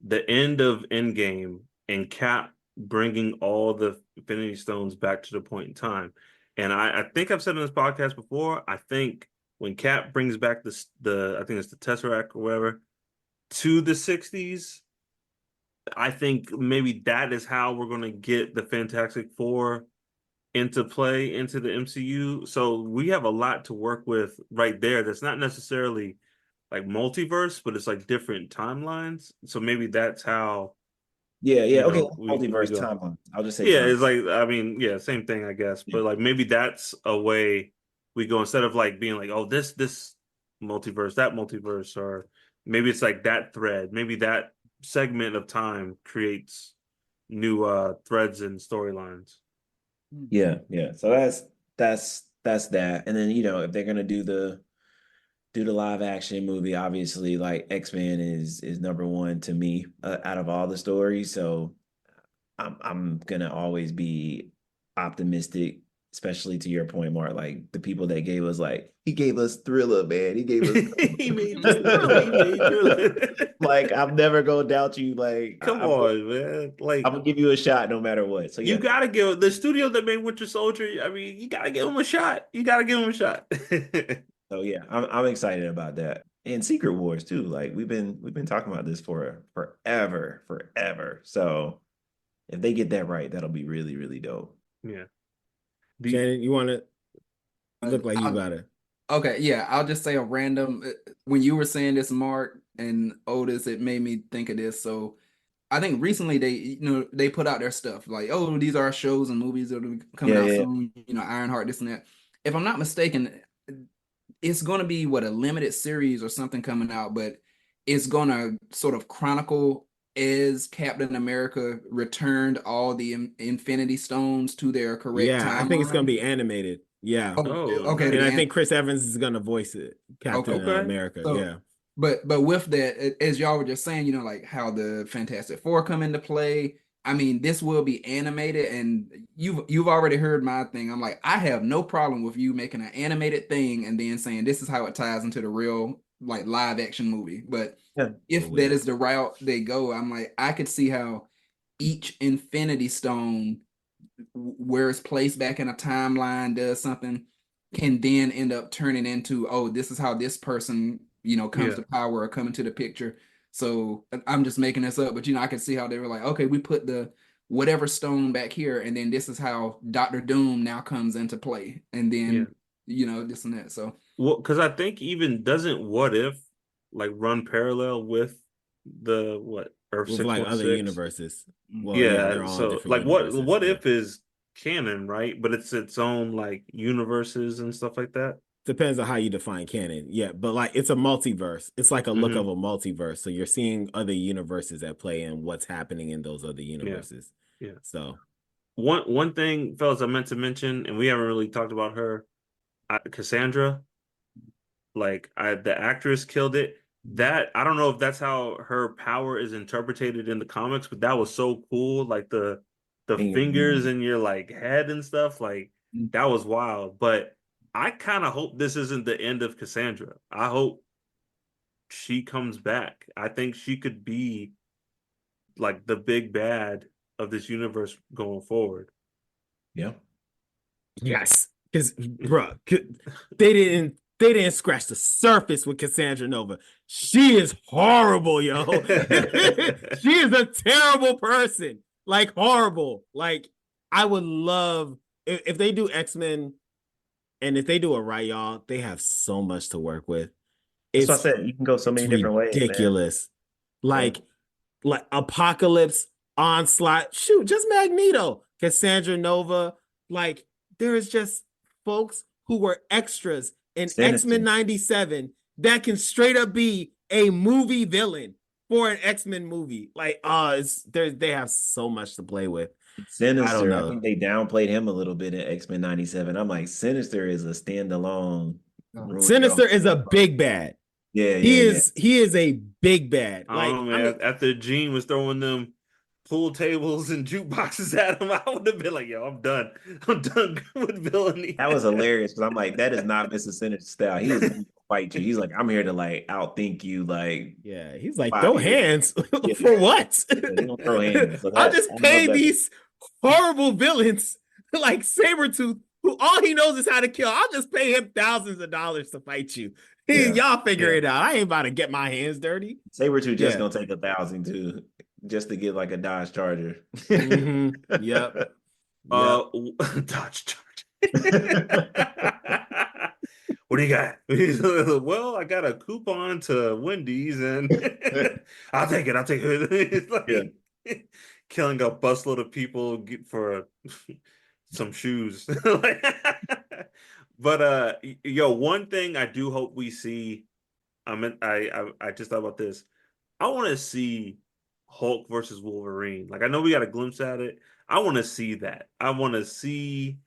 the end of Endgame and Cap bringing all the Infinity Stones back to the point in time. And I think I've said in this podcast before, I think when Cap brings back I think it's the Tesseract or whatever to the 60s, I think maybe that is how we're going to get the Fantastic Four into play into the MCU. So we have a lot to work with right there. That's not necessarily like multiverse, but it's like different timelines. So maybe that's how. Yeah. Okay. We Multiverse go. timeline. I'll just say. Yeah, timeline. it's like I mean, yeah, same thing, I guess. Yeah. But like maybe that's a way we go instead of like being like, oh, this multiverse, that multiverse, or maybe it's like that thread. Maybe that segment of time creates new threads and storylines. Yeah. So that's that. And then if they're gonna do the live action movie, obviously like X-Men is number one to me out of all the stories. So I'm gonna always be optimistic, especially to your point, Mark. Like the people that gave us he gave us Thriller, man. He gave us he made Thriller. Like I'm never gonna doubt you. Like come on, man. Like I'm gonna give you a shot no matter what. So yeah. You gotta give the studio that made Winter Soldier. I mean, you gotta give him a shot. So yeah, I'm excited about that. And Secret Wars too. Like we've been talking about this for forever. So if they get that right, that'll be really, really dope. Yeah. Shannon, you want to look like you got it? Okay, yeah. I'll just say a random. When you were saying this, Mark and Otis, it made me think of this. So I think recently they put out their stuff like, oh, these are our shows and movies that are coming out soon. Ironheart, this and that. if I'm not mistaken, it's going to be what, a limited series or something coming out, but it's going to sort of chronicle as Captain America returned all the Infinity Stones to their correct Yeah, I think it's gonna timeline. be animated. Yeah. Oh, Oh, okay. And I nice. think Chris Evans is gonna voice it, Captain Okay. America. So, yeah. But with that, as y'all were just saying, you know, like how the Fantastic Four come into play. I mean, this will be animated, and you've already heard my thing. I'm like, I have no problem with you making an animated thing and then saying this is how it ties into the real like live action movie. But Yeah. if that is the route they go, I'm like, I could see how each Infinity Stone, where it's placed back in a timeline, does something, can then end up turning into, oh, this is how this person, you know, comes to power or come into the picture. So I'm just making this up, but you know, I could see how they were like, okay, we put the whatever stone back here, and then this is how Doctor Doom now comes into play, and then you know, this and that. So well, because I think even doesn't What If like run parallel with the what Earth With like other 616? universes. Well, Yeah, they're all so different like universes. what if is canon, right? But it's its own like universes and stuff like that. Depends on how you define canon. Yeah, but like it's a multiverse. It's like a look of a multiverse. So you're seeing other universes at play and what's happening in those other universes. Yeah. So one thing, fellas, I meant to mention, and we haven't really talked about her, Cassandra. Like the actress killed it. That I don't know if that's how her power is interpreted in the comics, but that was so cool. Like the fingers in your like head and stuff, like that was wild. But I kind of hope this isn't the end of Cassandra. I hope she comes back. I think she could be like the big bad of this universe going forward. Yeah. yes, because bro, they didn't scratch the surface with Cassandra Nova. She is horrible, yo. She is a terrible person. Like horrible. Like I would love if they do X-Men, and if they do it right, y'all, they have so much to work with. That's what I said. You can go so many different ways. Ridiculous. Like Apocalypse, Onslaught, shoot, just Magneto, Cassandra Nova. Like there is just folks who were extras in X-Men 97 that can straight up be a movie villain for an X-Men movie. Like, they have so much to play with. Sinister, I don't know. I think they downplayed him a little bit in X-Men 97. I'm like, Sinister is a standalone. Sinister is a big bad. Yeah, he is a big bad. I don't know, man. I mean, after Gene was throwing them pool tables and jukeboxes at him, I would have been like, yo, I'm done. I'm done with villainy. That was hilarious because I'm like, that is not Mr. Sinister style. He is fight you. He's like, I'm here to like outthink you. Like, yeah, he's like, throw hands for what? They don't throw hands. So I'll just pay these horrible villains like Sabretooth, who all he knows is how to kill. I'll just pay him thousands of dollars to fight you. Y'all figure it out. I ain't about to get my hands dirty. Sabretooth just gonna take 1,000 too, just to get like a Dodge Charger. Yep. Dodge Charger. What do you got? Well, I got a coupon to Wendy's and I'll take it. It's like killing a busload of people for some shoes. But yo, one thing I do hope we see, I just thought about this. I want to see Hulk versus Wolverine. Like I know we got a glimpse at it. I want to see that. I want to see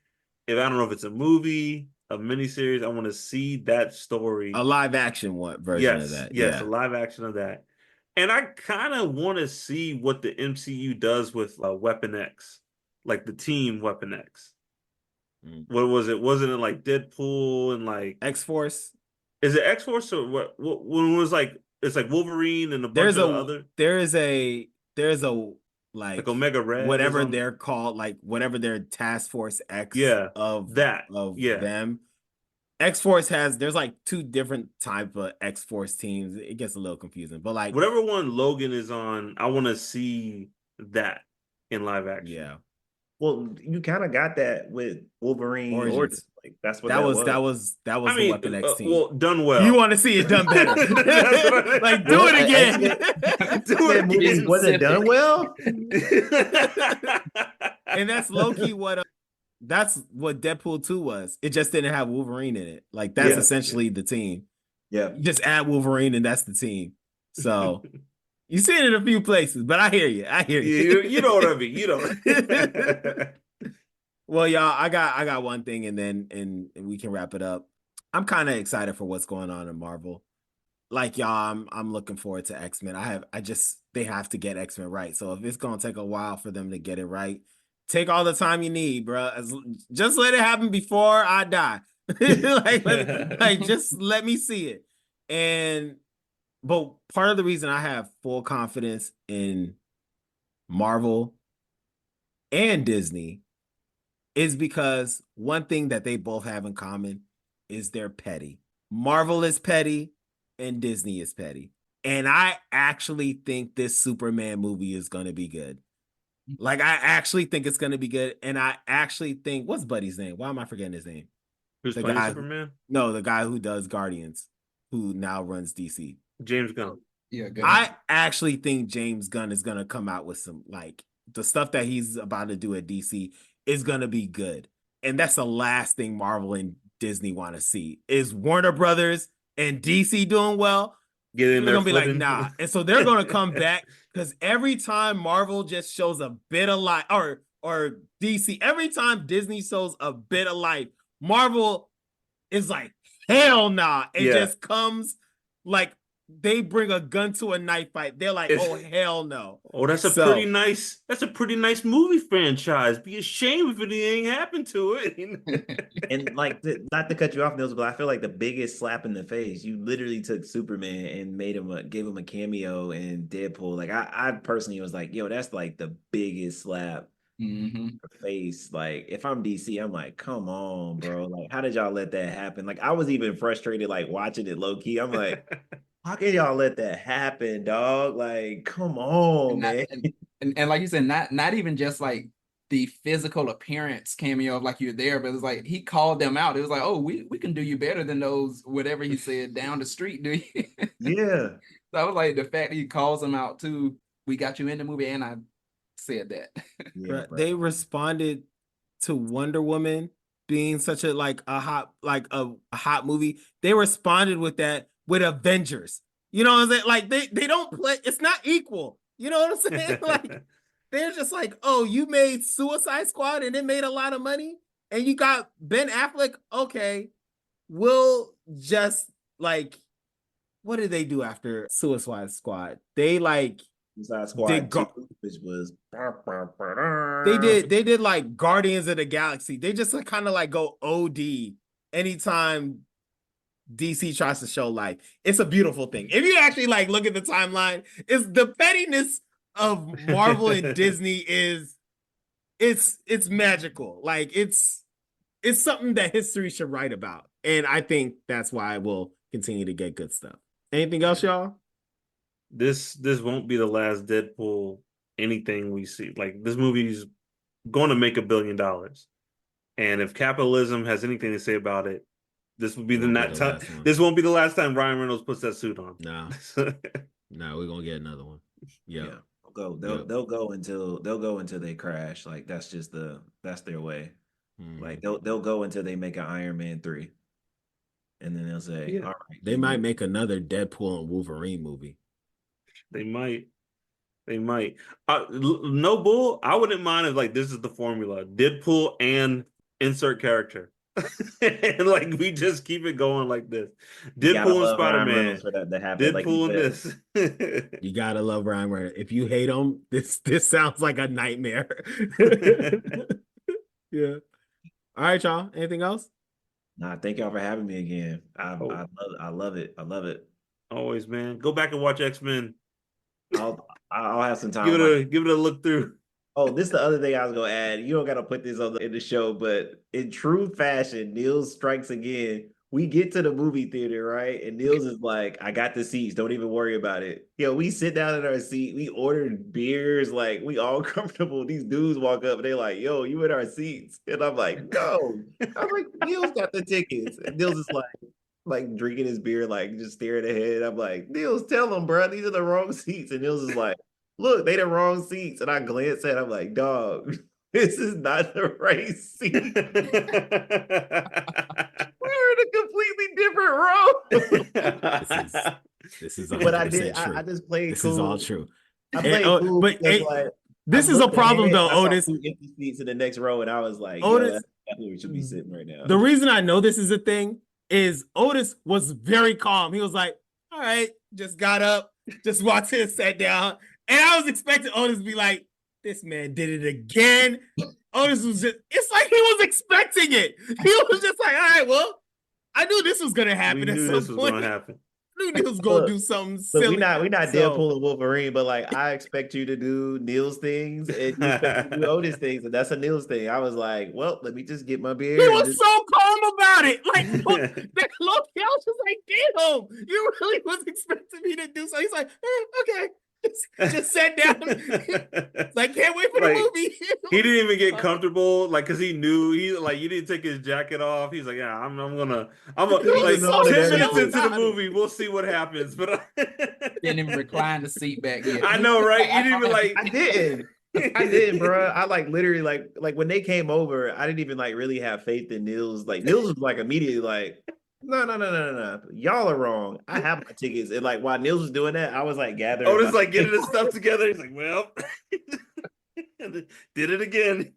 I don't know if it's a movie, a miniseries. I want to see that story. A live action version of that. Yes, a live action of that. And I kind of want to see what the MCU does with Weapon X, like the team Weapon X. What was it? Wasn't it like Deadpool and like X-Force? Is it X-Force or what? When it was like it's like Wolverine and a bunch of other. There's a like Omega Red, whatever they're called, like whatever their Task Force X of them. X-Force there's like two different type of X-Force teams. It gets a little confusing, but like whatever one Logan is on, I want to see that in live action. Yeah. Well, you kind of got that with Wolverine Origins. Like that's what that was the Weapon X team. Well, done well. You want to see it done better? Like do it again. Do it again. Was it done well? And that's low key what that's what Deadpool 2 was. It just didn't have Wolverine in it. Like that's essentially the team. Yeah. You just add Wolverine and that's the team. So you see it in a few places, but I hear you. I hear you. You know what I mean. You know. Well, y'all, I got one thing and then and we can wrap it up. I'm kind of excited for what's going on in Marvel. Like y'all, I'm looking forward to X-Men. They have to get X-Men right. So if it's gonna take a while for them to get it right, take all the time you need, bro. Just let it happen before I die. Just let me see it. But part of the reason I have full confidence in Marvel and Disney is because one thing that they both have in common is they're petty. Marvel is petty and Disney is petty. And I actually think this Superman movie is going to be good. Like, I actually think it's going to be good. And I actually think, what's Buddy's name? Why am I forgetting his name? Who's the playing guy Superman? No, the guy who does Guardians, who now runs DC. James Gunn. Yeah, good. I actually think James Gunn is going to come out with some, like, the stuff that he's about to do at DC is going to be good. And that's the last thing Marvel and Disney want to see is Warner Brothers and DC doing well. They're going to be like, nah. And so they're going to come back because every time Marvel just shows a bit of life, or DC, every time Disney shows a bit of life, Marvel is like, hell nah. It just comes like they bring a gun to a knife fight. They're like, oh, hell no. Oh, that's a pretty nice movie franchise. Be ashamed if anything happened to it. And like, not to cut you off, Nils, but I feel like the biggest slap in the face, you literally took Superman and gave him a cameo in Deadpool. Like, I personally was like, yo, that's like the biggest slap in the face. Like, if I'm DC, I'm like, come on, bro. Like, how did y'all let that happen? Like, I was even frustrated, like watching it low key. I'm like, how can y'all let that happen, dog? Like, come on, man. And like you said, not even just like the physical appearance cameo of like you're there, but it's like he called them out. It was like, oh, we can do you better than those, whatever he said down the street, do you? Yeah. So I was like, the fact that he calls them out too, we got you in the movie, and I said that. Yeah, they responded to Wonder Woman being such a hot movie. They responded with that with Avengers. You know what I'm saying? Like they don't play, it's not equal. You know what I'm saying? Like they're just like, oh, you made Suicide Squad and it made a lot of money, and you got Ben Affleck. Okay, we'll just like, what did they do after Suicide Squad? They like Suicide Squad 2, which was they did like Guardians of the Galaxy. They just kind of like go OD anytime DC tries to show life. It's a beautiful thing. If you actually like look at the timeline, it's the pettiness of Marvel and Disney it's magical. Like it's something that history should write about. And I think that's why we'll continue to get good stuff. Anything else, y'all? This won't be the last Deadpool anything we see. Like, this movie's going to make $1 billion. And if capitalism has anything to say about it, this will be this won't be the last time Ryan Reynolds puts that suit on. No. No, we're gonna get another one. Yeah. They'll go until they crash. Like, that's their way. Like, they'll go until they make an Iron Man 3. And then they'll say, all right. They might make another Deadpool and Wolverine movie. They might. No bull. I wouldn't mind if like this is the formula: Deadpool and insert character, and like we just keep it going like this. Deadpool and Spider-Man. For that to happen. Deadpool and this. You gotta love Ryan Reynolds. If you hate him, this sounds like a nightmare. Yeah. All right, y'all. Anything else? Nah, thank y'all for having me again. I love it. I love it. Always, man. Go back and watch X-Men. I'll have some time. Give it a look through. Oh, this is the other thing I was gonna add. You don't gotta put this in the show, but in true fashion, Niels strikes again. We get to the movie theater, right? And Niels is like, I got the seats. Don't even worry about it. Yo, we sit down in our seat. We ordered beers. Like, we all comfortable. These dudes walk up and they're like, yo, you in our seats. And I'm like, no. I'm like, Niels got the tickets. And Niels is like drinking his beer, like just staring ahead. I'm like, Niels, tell him, bro, these are the wrong seats. And Niels is like, look, they the wrong seats. And I glance at him, I'm like, dog, This is not the right scene. We're in a completely different row. This is But 100% true. I just played This cool. is all true. I played cool but because like this I is a looked problem ahead, though, I saw Otis. 2 empty seats in the next row, and I was like, Otis, yo, that's where we should be sitting right now. The reason I know this is a thing is Otis was very calm. He was like, all right, just got up, just walked in, sat down. And I was expecting Otis to be like, this man did it again. Otis was just, it's like he was expecting it. He was just like, all right, well, I knew this was going to happen. We knew this was going to happen. I knew he was going to do something silly. We not Deadpool and Wolverine, but like I expect you to do Neil's things and you expect to do Otis things, and that's a Neil's thing. I was like, well, let me just get my beer. He was so calm about it. Like, look, I was just like, damn, you really was expecting me to do so. He's like, okay. Just sat down. Like, can't wait for the movie. He didn't even get comfortable, like, because he knew you didn't take his jacket off. He's like, yeah, I'm gonna like so 10 minutes chill into the about it. movie, we'll see what happens. But Didn't even recline the seat back yet. I know, right? You didn't even like. I didn't, bro. I like literally like when they came over, I didn't even like really have faith in Nils. Like Nils was like immediately like, no. Y'all are wrong. I have my tickets. And like while Nils was doing that, I was like gathering. Otis like getting his stuff together. He's like, well, did it again.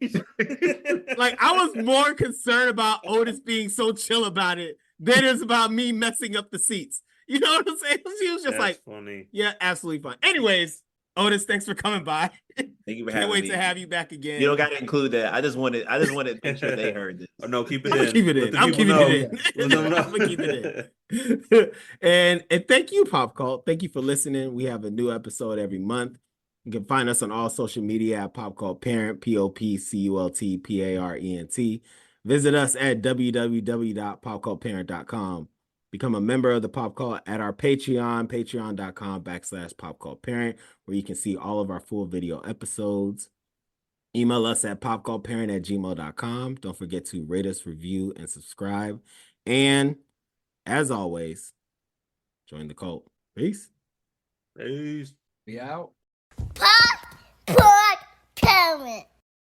Like I was more concerned about Otis being so chill about it than it's about me messing up the seats. You know what I'm saying? She was just like, funny. Yeah, absolutely fine. Anyways, Otis, thanks for coming by. Thank you for Can't having wait me. to have you back again. You don't got to include that. I just wanted to make sure they heard this. Oh, no, keep it I'm in. gonna keep it in. I'm keeping it in. I'm gonna keep it in. And thank you, Pop Cult. Thank you for listening. We have a new episode every month. You can find us on all social media at Pop Cult Parent, POPCULTPARENT. Visit us at www.popcultparent.com. Become a member of the Pop Cult at our Patreon, patreon.com/popcultparent, where you can see all of our full video episodes. Email us at popcultparent@gmail.com. Don't forget to rate us, review, and subscribe. And as always, join the cult. Peace. Peace. Be out. Pop, Parent.